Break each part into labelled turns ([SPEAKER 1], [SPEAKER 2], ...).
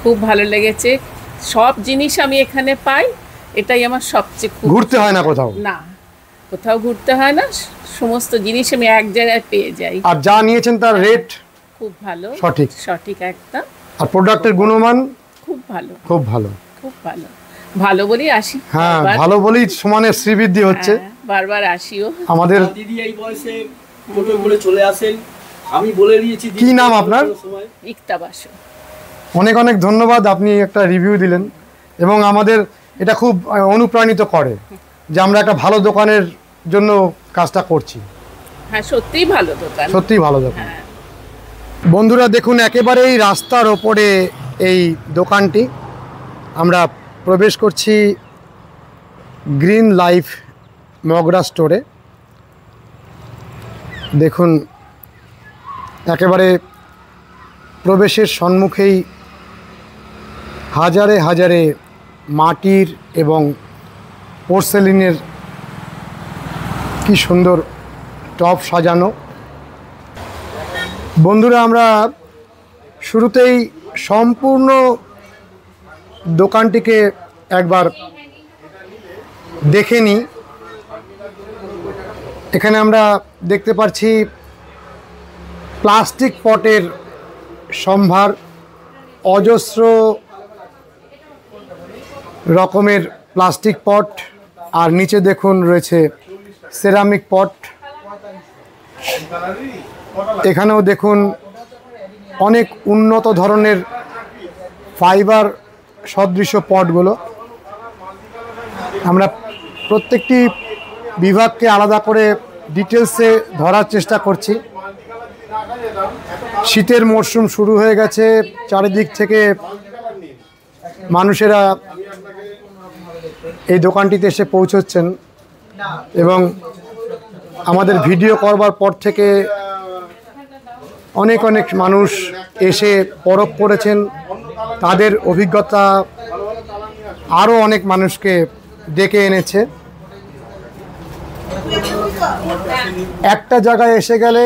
[SPEAKER 1] খুব ভালো লেগেছে। সব জিনিস আমি এখানে পাই, এটাই আমার সবচেয়ে খুব।
[SPEAKER 2] ঘুরতে হয় না কোথাও?
[SPEAKER 1] না, কোথাও ঘুরতে হয় না, সমস্ত জিনিস আমি এক জায়গায় পেয়ে যাই।
[SPEAKER 2] আর যা নিয়েছেন তার রেট
[SPEAKER 1] খুব ভালো,
[SPEAKER 2] সঠিক
[SPEAKER 1] সঠিক একদম।
[SPEAKER 2] আর প্রোডাক্টের গুণমান
[SPEAKER 1] খুব ভালো,
[SPEAKER 2] খুব ভালো,
[SPEAKER 1] খুব ভালো। ভালো বলেই আসি।
[SPEAKER 2] হ্যাঁ,
[SPEAKER 1] বারবার।
[SPEAKER 2] ভালো বলেই সমানে শ্রীবৃদ্ধি হচ্ছে।
[SPEAKER 1] হ্যাঁ, বারবার আসিও।
[SPEAKER 2] আমাদের
[SPEAKER 3] দিদি এই বয়সে টোটো করে চলে আসেন, আমি বলে দিয়েছি।
[SPEAKER 2] কি নাম আপনার?
[SPEAKER 1] ইকতা বাসু।
[SPEAKER 2] অনেক অনেক ধন্যবাদ, আপনি একটা রিভিউ দিলেন এবং আমাদের এটা খুব অনুপ্রাণিত করে যে আমরা একটা ভালো দোকানের জন্য কাজটা করছি।
[SPEAKER 1] হ্যাঁ, সত্যিই ভালো দোকান,
[SPEAKER 2] সত্যিই ভালো দোকান।
[SPEAKER 1] হ্যাঁ।
[SPEAKER 2] বন্ধুরা দেখুন, একেবারেই রাস্তার ওপরে এই দোকানটি। আমরা প্রবেশ করছি গ্রিন লাইফ মগরা স্টোরে। দেখুন, একেবারে প্রবেশের সম্মুখেই হাজারে হাজারে মাটির এবং পোর্সেলিনের কি সুন্দর টব সাজানো। বন্ধুরা, আমরা শুরুতেই সম্পূর্ণ দোকানটিকে একবার দেখে নিই। এখানে আমরা দেখতে পাচ্ছি প্লাস্টিক পটের সম্ভার, অজস্র রকমের প্লাস্টিক পট, আর নিচে দেখুন রয়েছে সেরামিক পট। এখানেও দেখুন অনেক উন্নত ধরনের ফাইবার সদৃশ পটগুলো। আমরা প্রত্যেকটি বিভাগকে আলাদা করে ডিটেলসে ধরার চেষ্টা করছি। শীতের মরশুম শুরু হয়ে গেছে, চারিদিক থেকে মানুষেরা এই দোকানটিতে এসে পৌঁছচ্ছেন এবং আমাদের ভিডিও করবার পর থেকে অনেক অনেক মানুষ এসে পরখ করেছেন। তাদের অভিজ্ঞতা আরও অনেক মানুষকে ডেকে এনেছে। একটা জায়গায় এসে গেলে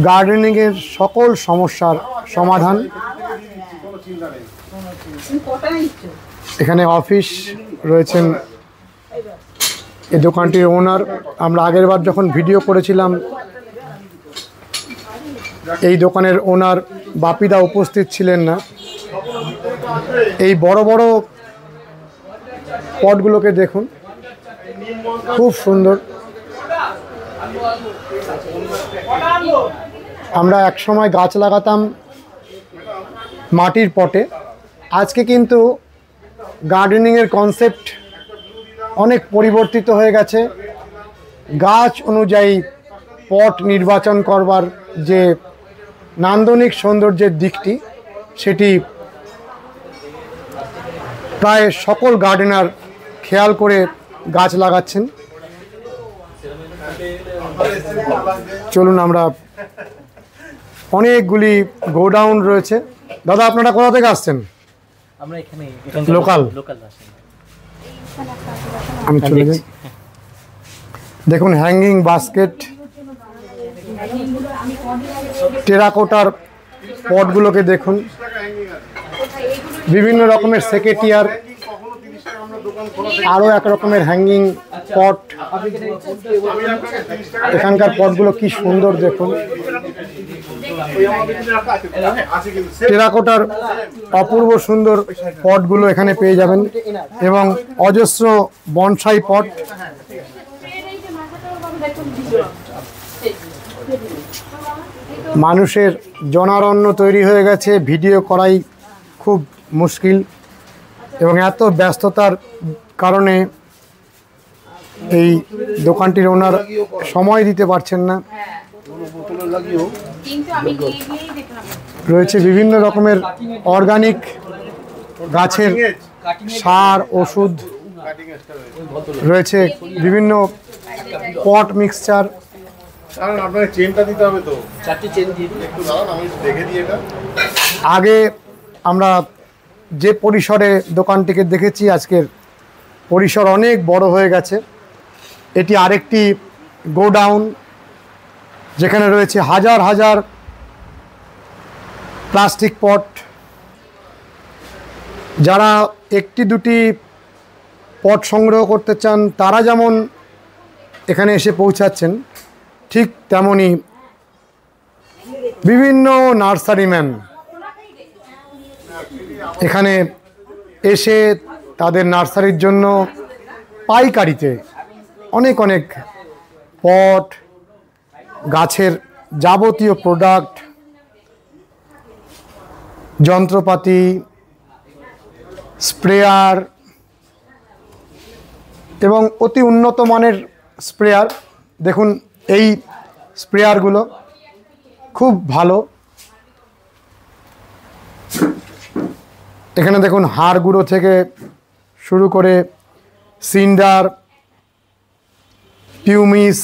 [SPEAKER 2] গার্ডেনিংয়ের সকল সমস্যার সমাধান। এখানে অফিস রয়েছেন এই দোকানটির ওনার। আমরা আগের বার যখন ভিডিও করেছিলাম এই দোকানের ওনার বাপিদা উপস্থিত ছিলেন না। এই বড় বড় পটগুলোকে দেখুন, খুব সুন্দর। আমরা একসময় গাছ লাগাতাম মাটির পটে, আজকে কিন্তু গার্ডেনিংয়ের কনসেপ্ট অনেক পরিবর্তিত হয়ে গেছে। গাছ অনুযায়ী পট নির্বাচন করবার যে নান্দনিক সৌন্দর্যের দিকটি, সেটি প্রায় সকল গার্ডেনার খেয়াল করে গাছ লাগাচ্ছেন। চলুন, আমরা অনেকগুলি গোডাউন রয়েছে। দাদা, আপনারা কোথা থেকে আসছেন?
[SPEAKER 3] আমরা এখানে
[SPEAKER 2] লোকাল। আমি চলে যাই। দেখুন, হ্যাঙ্গিং বাস্কেট, টেরাকোটার পটগুলোকে দেখুন, বিভিন্ন রকমের সেকেটিয়ার, আরও এক রকমের হ্যাঙ্গিং পট। এখানকার পটগুলো কি সুন্দর দেখুন। টেরাকোটার অপূর্ব সুন্দর পটগুলো এখানে পেয়ে যাবেন এবং অজস্র বনসাই পট। মানুষের জনারণ্য তৈরি হয়ে গেছে, ভিডিও করাই খুব মুশকিল এবং এত ব্যস্ততার কারণে এই দোকানটির ওনার সময় দিতে পারছেন না। রয়েছে বিভিন্ন রকমের অর্গানিক গাছের সার, ওষুধ, রয়েছে বিভিন্ন পট মিক্সচার। আগে আমরা যে পরিসরে দোকানটিকে দেখেছি, আজকের পরিসর অনেক বড় হয়ে গেছে। এটি আরেকটি গোডাউন, যেখানে রয়েছে হাজার হাজার প্লাস্টিক পট যারা একটি দুটি পট সংগ্রহ করতে চান তারা যেমন এখানে এসে পৌঁছাচ্ছেন, ঠিক তেমনি বিভিন্ন নার্সারিম্যান এখানে এসে তাদের নার্সারির জন্য পাইকারিতে অনেক অনেক পট, গাছের যাবতীয় প্রোডাক্ট, যন্ত্রপাতি, স্প্রেয়ার এবং অতি উন্নত মানের স্প্রেয়ার। দেখুন এই স্প্রেয়ারগুলো খুব ভালো। এখানে দেখুন হাড় গুঁড়ো থেকে শুরু করে সিন্ডার, পিউমিস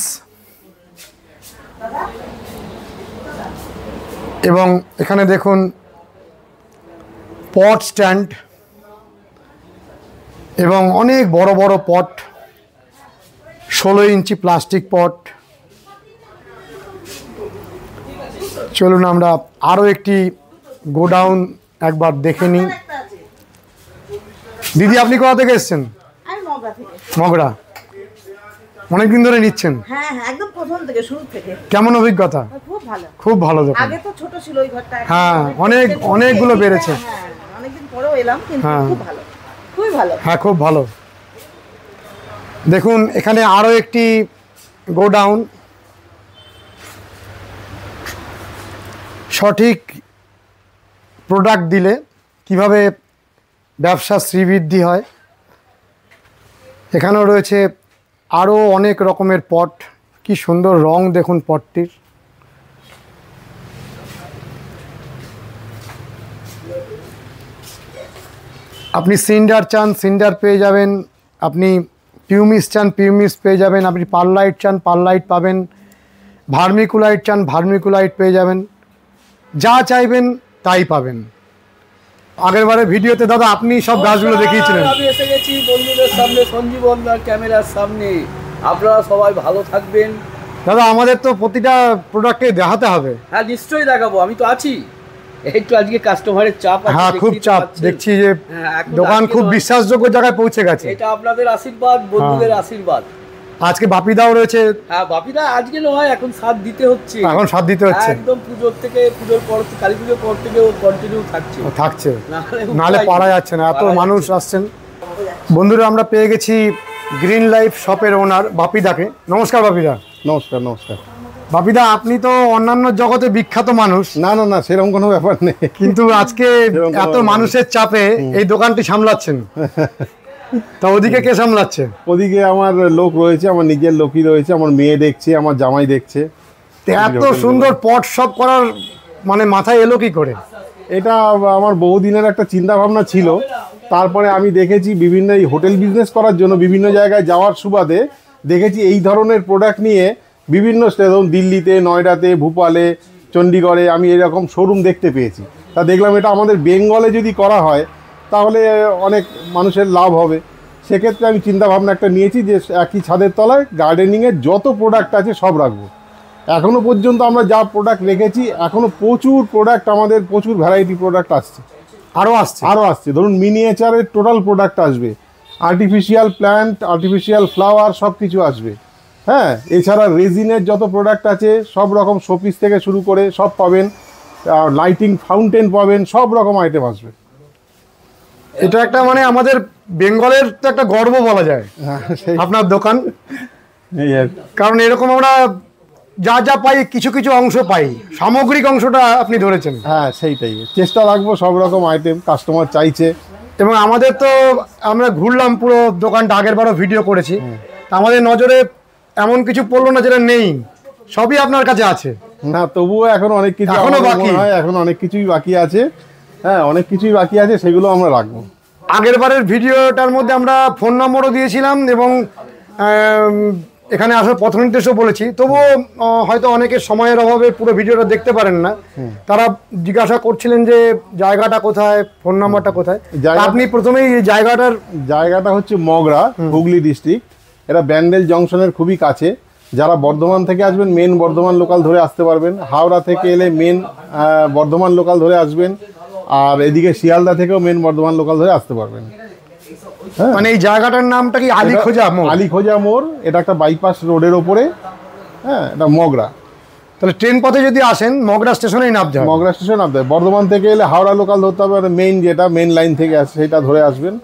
[SPEAKER 2] এবং এখানে দেখুন পট স্ট্যান্ড এবং অনেক বড় বড় পট, 16 ইঞ্চি প্লাস্টিক পট। চলুন আমরা আরও একটি গোডাউন একবার দেখে নিই। দিদি আপনি কোথা থেকে এসেছেন? মগরা। অনেকদিন ধরে নিচ্ছেন?
[SPEAKER 4] হ্যাঁ হ্যাঁ, একদম প্রথম থেকে, শুরু থেকে।
[SPEAKER 2] কেমন অভিজ্ঞতা?
[SPEAKER 4] খুব ভালো।
[SPEAKER 2] খুব ভালো দোকান।
[SPEAKER 4] আগে তো ছোট ছিল ওই ঘরটা।
[SPEAKER 2] হ্যাঁ, অনেকগুলো বেড়েছে।
[SPEAKER 4] হ্যাঁ, অনেকদিন পরেও এলাম, কিন্তু
[SPEAKER 2] হ্যাঁ।
[SPEAKER 4] খুব ভালো, খুবই ভালো।
[SPEAKER 2] হ্যাঁ, খুব ভালো। দেখুন এখানে আরও একটি গোডাউন। সঠিক প্রোডাক্ট দিলে কিভাবে ব্যবসা শ্রীবৃদ্ধি হয়। এখানেও রয়েছে আরও অনেক রকমের পট। কি সুন্দর রং দেখুন পটটির। আপনি সিন্ডার চান, সিন্ডার পেয়ে যাবেন। আপনি পিউমিস চান, পিউমিস পেয়ে যাবেন। আপনি পারলাইট চান, পারলাইট পাবেন। ভার্মিকুলাইট চান, ভার্মিকুলাইট পেয়ে যাবেন। যা চাইবেন তাই পাবেন। আগেরবারে ভিডিওতে দাদা আপনি সব গাছগুলো দেখিয়েছিলেন।
[SPEAKER 3] আমি এসে গেছি বন্ধুদের সামনে, সঞ্জীবনদার ক্যামেরার সামনে। আপনারা সবাই ভালো থাকবেন।
[SPEAKER 2] দাদা আমাদের তো প্রতিটা প্রোডাক্টে দেখাতে হবে।
[SPEAKER 3] হ্যাঁ নিশ্চয়ই দেখাবো, আমি তো আছি। একটু আজকে কাস্টমারের চাপ আছে।
[SPEAKER 2] হ্যাঁ, খুব চাপ। দেখছি যে দোকান খুব বিশ্বাসযোগ্য জায়গায় পৌঁছে গেছে।
[SPEAKER 3] এটা আপনাদের আশীর্বাদ, বন্ধুদের আশীর্বাদ।
[SPEAKER 2] আজকে বাপিদাও রয়েছে।
[SPEAKER 3] হ্যাঁ, বাপিদা আজকে নয়, এখন সাথ দিতে হচ্ছে।
[SPEAKER 2] এখন সাথ দিতে হচ্ছে
[SPEAKER 3] একদম পুজোর থেকে, পুজোর পর, কালী পুজোর পর থেকে ও কন্টিনিউ থাকছে।
[SPEAKER 2] থাকছে,
[SPEAKER 3] নাহলে
[SPEAKER 2] নাহলে পারা যাচ্ছে না, এত মানুষ আসছেন। বন্ধুরা আমরা পেয়ে গেছি গ্রিন লাইফ শপের ওনার বাপিদাকে। নমস্কার বাপিদা।
[SPEAKER 5] নমস্কার। নমস্কার।
[SPEAKER 2] বাপিদা আপনি তো অন্যান্য জগতে বিখ্যাত মানুষ।
[SPEAKER 5] না না না, সেরকম কোনো ব্যাপার নেই,
[SPEAKER 2] কিন্তু আজকে এত মানুষের চাপে এই দোকানটি সামলাচ্ছেন। তা ওদিকে কে সামলাচ্ছে?
[SPEAKER 5] ওদিকে আমার লোক রয়েছে, আমার নিজের লোকই রয়েছে, আমার মেয়ে দেখছে, আমার জামাই দেখছে।
[SPEAKER 2] এত সুন্দর পট শপ করার মানে মাথায় এলো কি করে?
[SPEAKER 5] এটা আমার বহুদিনের একটা চিন্তা ভাবনা ছিল। তারপরে আমি দেখেছি বিভিন্ন এই হোটেল বিজনেস করার জন্য বিভিন্ন জায়গায় যাওয়ার সুবাদে দেখেছি এই ধরনের প্রোডাক্ট নিয়ে বিভিন্ন ধরুন দিল্লিতে, নয়ডাতে, ভোপালে, চণ্ডীগড়ে আমি এরকম শোরুম দেখতে পেয়েছি। তা দেখলাম এটা আমাদের বেঙ্গলে যদি করা হয় তাহলে অনেক মানুষের লাভ হবে। সেক্ষেত্রে আমি চিন্তা ভাবনা একটা নিয়েছি যে একই ছাদের তলায় গার্ডেনিংয়ের যত প্রোডাক্ট আছে সব রাখবো। এখনও পর্যন্ত আমরা যা প্রোডাক্ট রেখেছি, এখনও প্রচুর প্রোডাক্ট, আমাদের প্রচুর ভ্যারাইটি প্রোডাক্ট আসছে, আরও আসছে। ধরুন মিনিয়েচারের টোটাল প্রোডাক্ট আসবে, আর্টিফিশিয়াল প্ল্যান্ট, আর্টিফিশিয়াল ফ্লাওয়ার সব কিছু আসবে। হ্যাঁ, এছাড়া রেজিনের যত প্রোডাক্ট আছে সব রকম, শোপিস থেকে শুরু করে সব পাবেন, লাইটিং ফাউন্টেন পাবেন, সব রকম আইটেম আসবে।
[SPEAKER 2] এটা একটা মানে আমাদের বেঙ্গলের তো একটা গর্ব বলা যায় আপনার দোকান।
[SPEAKER 5] এই আর
[SPEAKER 2] কারণ এরকম আমরা যা যা পাই কিছু কিছু অংশ পাই, সামগ্রিক অংশটা আপনি ধরেছেন।
[SPEAKER 5] হ্যাঁ, সেইটাই চেষ্টা রাখবো, সব রকম আইটেম কাস্টমার চাইছে।
[SPEAKER 2] এবং আমাদের তো আমরা ঘুরলাম পুরো দোকানটা, আগের বারও ভিডিও করেছি, আমাদের নজরে এমন কিছু পড়লো না যেটা নেই, সবই আপনার কাছে আছে।
[SPEAKER 5] না, তবুও এখন অনেক কিছু
[SPEAKER 2] এখনো বাকি,
[SPEAKER 5] এখন অনেক কিছুই বাকি আছে। হ্যাঁ, অনেক কিছুই বাকি আছে, সেগুলো আমরা রাখবো।
[SPEAKER 2] আগের বারের ভিডিওটার মধ্যে আমরা ফোন নম্বরও দিয়েছিলাম এবং এখানে আসার পথ নির্দেশও বলেছি। তবুও হয়তো অনেকের সময়ের অভাবে পুরো ভিডিওটা দেখতে পারেন না, তারা জিজ্ঞাসা করছিলেন যে জায়গাটা কোথায়, ফোন নাম্বারটা কোথায়। আপনি প্রথমেই এই জায়গাটা
[SPEAKER 5] হচ্ছে মগরা, হুগলি ডিস্ট্রিক্ট। এটা ব্যান্ডেল জংশনের খুবই কাছে। যারা বর্ধমান থেকে আসবেন মেন বর্ধমান লোকাল ধরে আসতে পারবেন, হাওড়া থেকে এলে মেন বর্ধমান লোকাল ধরে আসবেন, আর এদিকে শিয়ালদা থেকেও মেন বর্ধমান লোকাল ধরে আসতে পারবেন। হ্যাঁ,
[SPEAKER 2] মানে এই জায়গাটার নামটা কি আলীখোজা মোড়?
[SPEAKER 5] আলীখোজা মোড়, এটা একটা বাইপাস রোডের ওপরে। হ্যাঁ, এটা মগরা।
[SPEAKER 2] তাহলে ট্রেন পথে যদি আসেন মগরা স্টেশনেই নামতে হবে।
[SPEAKER 5] মগরা স্টেশন নামতে হবে। বর্ধমান থেকে এলে হাওড়া লোকাল ধরতে হবে, মেইন যেটা মেইন লাইন থেকে আসে সেটা ধরে আসবেন।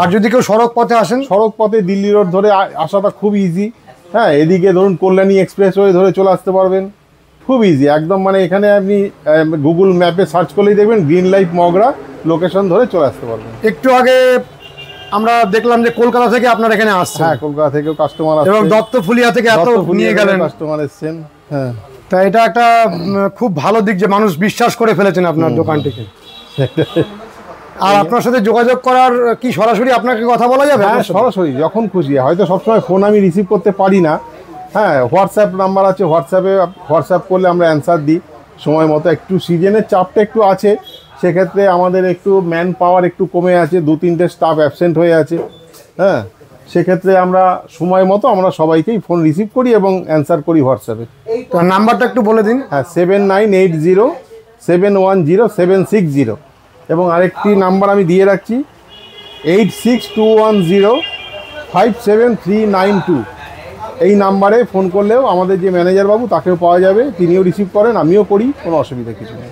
[SPEAKER 2] আর যদি কেউ সড়ক পথে আসেন,
[SPEAKER 5] সড়ক পথে দিল্লি রোড ধরে আসাটা খুব ইজি। হ্যাঁ, এদিকে ধরুন কল্যাণী এক্সপ্রেসওয়ে ধরে চলে আসতে পারবেন, খুব ইজি একদম। মানে এখানে আপনি গুগল ম্যাপে সার্চ করলেই দেখবেন গ্রিন লাইফ মগরা লোকেশন ধরে চলে আসতে পারবেন।
[SPEAKER 2] একটু আগে আমরা দেখলাম যে কলকাতা থেকে আপনার এখানে আসছে।
[SPEAKER 5] হ্যাঁ, কলকাতা থেকেও কাস্টমার আসছে
[SPEAKER 2] এবং দত্তফুলিয়া থেকে এত নিয়ে গেলেন
[SPEAKER 5] কাস্টমার এসেছেন। হ্যাঁ,
[SPEAKER 2] তা এটা একটা খুব ভালো দিক যে মানুষ বিশ্বাস করে ফেলেছেন আপনার দোকানটিকে। আর আপনার সাথে যোগাযোগ করার কি সরাসরি আপনাকে কথা বলা যাবে?
[SPEAKER 5] হ্যাঁ, সরাসরি যখন খুশি। হয়তো সবসময় ফোন আমি রিসিভ করতে পারি না। হ্যাঁ, হোয়াটসঅ্যাপ নাম্বার আছে, হোয়াটসঅ্যাপ করলে আমরা অ্যান্সার দিই সময় মতো। একটু সিজনের চাপটা একটু আছে, সেক্ষেত্রে আমাদের একটু ম্যান পাওয়ার একটু কমে আছে, 2-3টে স্টাফ অ্যাবসেন্ট হয়ে আছে। হ্যাঁ, সেক্ষেত্রে আমরা সময় মতো আমরা সবাইকেই ফোন রিসিভ করি এবং অ্যান্সার করি হোয়াটসঅ্যাপে।
[SPEAKER 2] তো নাম্বারটা একটু বলে দিন।
[SPEAKER 5] হ্যাঁ, 7980710760। এবং আরেকটি নাম্বার আমি দিয়ে রাখছি, 8621057392। এই নাম্বারে ফোন করলেও আমাদের যে ম্যানেজার বাবু তাকেও পাওয়া যাবে, তিনিও রিসিভ করেন, আমিও করি, কোনো অসুবিধা কিছু নেই।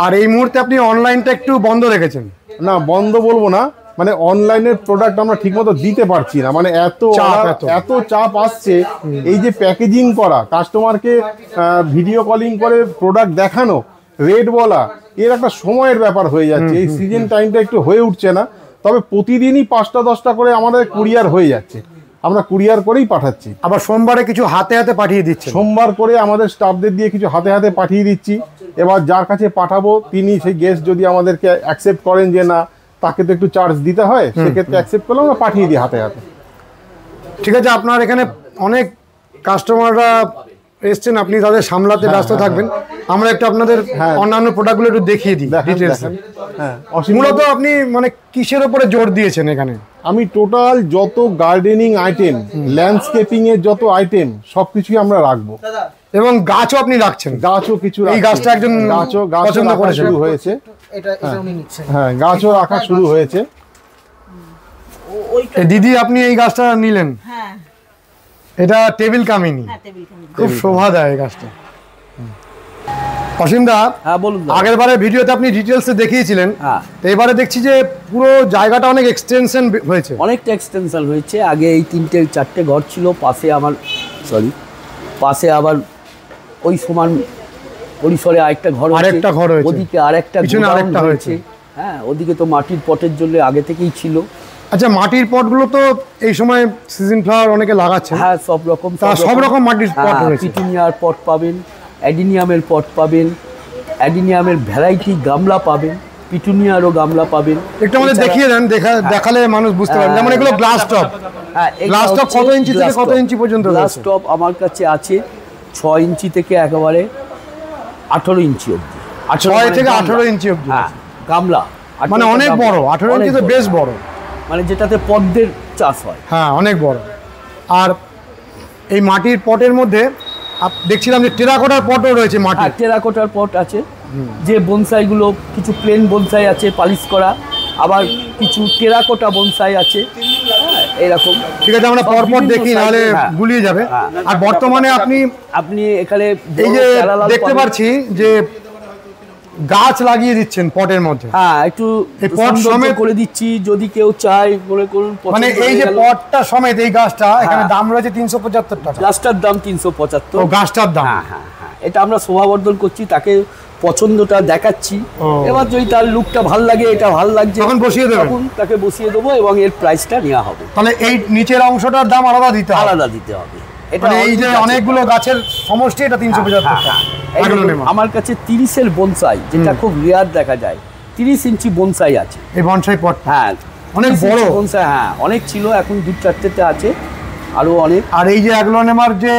[SPEAKER 2] আর এই মুহূর্তে আপনি অনলাইনটা একটু বন্ধ রেখেছেন?
[SPEAKER 5] না, বন্ধ বলবো না, মানে অনলাইনের প্রোডাক্ট আমরা ঠিকমতো দিতে পারছি না। মানে এত চাপ আসছে, এই যে প্যাকেজিং করা, কাস্টমারকে ভিডিও কলিং করে প্রোডাক্ট দেখানো, রেট বলা, এর একটা সময়ের ব্যাপার হয়ে যাচ্ছে। এই সিজন টাইমটা একটু হয়ে উঠছে না। তবে প্রতিদিনই 5টা-10টা করে আমাদের কুরিয়ার হয়ে যাচ্ছে, আমরা কুরিয়ার করেই পাঠাচ্ছি।
[SPEAKER 2] আবার সোমবারে কিছু হাতে হাতে পাঠিয়ে দিচ্ছে।
[SPEAKER 5] সোমবার করে আমাদের স্টাফদের দিয়ে কিছু হাতে হাতে পাঠিয়ে দিচ্ছি। এবার যার কাছে পাঠাবো তিনি সেই গেস্ট যদি আমাদেরকে অ্যাকসেপ্ট করেন যে না, তাকে তো একটু চার্জ দিতে হয়, সেক্ষেত্রে অ্যাকসেপ্ট করলে আমরা পাঠিয়ে দিই হাতে হাতে।
[SPEAKER 2] ঠিক আছে, আপনার এখানে অনেক কাস্টমাররা এসছেন, আপনি তাদের সামলাতে ব্যস্ত থাকবেন। আমরা একটু আপনাদের অন্যান্য প্রোডাক্টগুলো একটু দেখিয়ে দিই ডিটেইলস।
[SPEAKER 5] হ্যাঁ,
[SPEAKER 2] মূলত আপনি মানে কিসের উপরে জোর দিয়েছেন এখানে?
[SPEAKER 5] আমি টোটাল যত গার্ডেনিং আইটেম, ল্যান্ডস্কেপিং এর যত আইটেম সবকিছুই আমরা রাখবো।
[SPEAKER 2] এবং গাছও আপনি রাখছেন?
[SPEAKER 5] গাছও কিছু,
[SPEAKER 2] এই গাছটা একজন পছন্দ করে
[SPEAKER 5] শুরু হয়েছে। হ্যাঁ, গাছও রাখা শুরু হয়েছে।
[SPEAKER 2] দিদি, আপনি এই গাছটা নিলেন?
[SPEAKER 4] হ্যাঁ,
[SPEAKER 2] এটা টেবিল কামিনী, খুব শোভা দেয় এই গাছটা। অসীমদা,
[SPEAKER 3] হ্যাঁ বলুন।
[SPEAKER 2] আগের বারে ভিডিওতে আপনি ডিটেলসে দেখিয়েছিলেন,
[SPEAKER 3] হ্যাঁ,
[SPEAKER 2] তো এবারে দেখছি যে পুরো জায়গাটা অনেক এক্সটেনশন হয়েছে।
[SPEAKER 3] অনেকটা এক্সটেনশন হয়েছে। আগে এই 3-4টে ঘর ছিল, পাশে আবার ওই সমান পরিসরে আরেকটা ঘর হয়েছে, ওদিকে আরেকটা হয়েছে। হ্যাঁ, ওদিকে তো মাটির পটের জন্য আগে থেকেই ছিল।
[SPEAKER 2] আচ্ছা, মাটির পটগুলো তো এই সময় সিজন ফ্লাওয়ার অনেকে লাগাচ্ছে।
[SPEAKER 3] হ্যাঁ, সব রকম
[SPEAKER 2] মাটির পট রয়েছে।
[SPEAKER 3] পিটুনিয়ার পট পাবেন, অ্যাডিনিয়ামের পট পাবেন, অ্যাডিনিয়ামের ভ্যারাইটি গামলা পাবেন, পিটুনিয়ারও গামলা পাবেন।
[SPEAKER 2] একটু আমাদের দেখিয়ে দেন, দেখালে মানুষ বুঝতে পারবে। যেমন এগুলো গ্লাস টপ।
[SPEAKER 3] হ্যাঁ,
[SPEAKER 2] গ্লাস টপ কত ইঞ্চি থেকে কত ইঞ্চি পর্যন্ত?
[SPEAKER 3] গ্লাস টপ আমার কাছে আছে 6 ইঞ্চি থেকে একেবারে 18 ইঞ্চি অবধি।
[SPEAKER 2] 6 থেকে 18 ইঞ্চি অবধি।
[SPEAKER 3] হ্যাঁ, গামলা
[SPEAKER 2] মানে অনেক বড়। 18 ইঞ্চি তো বেশ বড়,
[SPEAKER 3] মানে যেটাতে পদ্মের চাষ হয়।
[SPEAKER 2] হ্যাঁ, অনেক বড়। আর এই মাটির পটের মধ্যে দেখছিলাম যে টেরাকোটার পটও রয়েছে।
[SPEAKER 3] হ্যাঁ, টেরাকোটার পট আছে। যে বনসাইগুলো কিছু প্লেন বনসাই আছে পালিশ করা, আবার কিছু টেরাকোটা বনসাই আছে। হ্যাঁ, এরকম।
[SPEAKER 2] ঠিক আছে, আমরা পরপর দেখি, নাহলে গুলিয়ে যাবে। আর বর্তমানে আপনি
[SPEAKER 3] এখানে
[SPEAKER 2] এই যে দেখতে পাচ্ছি যে গাছ লাগিয়ে দিচ্ছেন পটের মধ্যে।
[SPEAKER 3] হ্যাঁ, একটু
[SPEAKER 2] পট সমেত
[SPEAKER 3] করে দিচ্ছি, যদি কেউ চায় মনে করুন।
[SPEAKER 2] মানে এই যে পটটা সমেত এই গাছটা, এখানে দাম রয়েছে 375 টাকা।
[SPEAKER 3] গাছটার দাম 375।
[SPEAKER 2] ও, গাছটার দাম।
[SPEAKER 3] হ্যাঁ, এটা আমরা শোভাবর্ধন করছি, তাকে পছন্দটা দেখাচ্ছি। এবার যদি তার লুকটা ভালো লাগে, এটা ভালো লাগছে,
[SPEAKER 2] তখন বসিয়ে দেবেন।
[SPEAKER 3] তখন তাকে বসিয়ে দেবো এবং এর প্রাইসটা নেওয়া হবে।
[SPEAKER 2] তাহলে এই নিচের অংশটার দাম আলাদা দিতে হবে। মানে এই যে অনেকগুলো গাছের সমষ্টি, এটা 375 টাকা।
[SPEAKER 3] আমার কাছে 30-এর বনসাই, যেটা খুব রেয়ার দেখা যায়, 30 ইঞ্চি বনসাই আছে।
[SPEAKER 2] এই বনসাই পট,
[SPEAKER 3] হ্যাঁ,
[SPEAKER 2] অনেক বড়
[SPEAKER 3] বনসাই। হ্যাঁ, অনেক ছিল, এখন 2-4টেতে আছে, আরো অনেক।
[SPEAKER 2] আর এই যে অ্যাগ্লোনেমার যে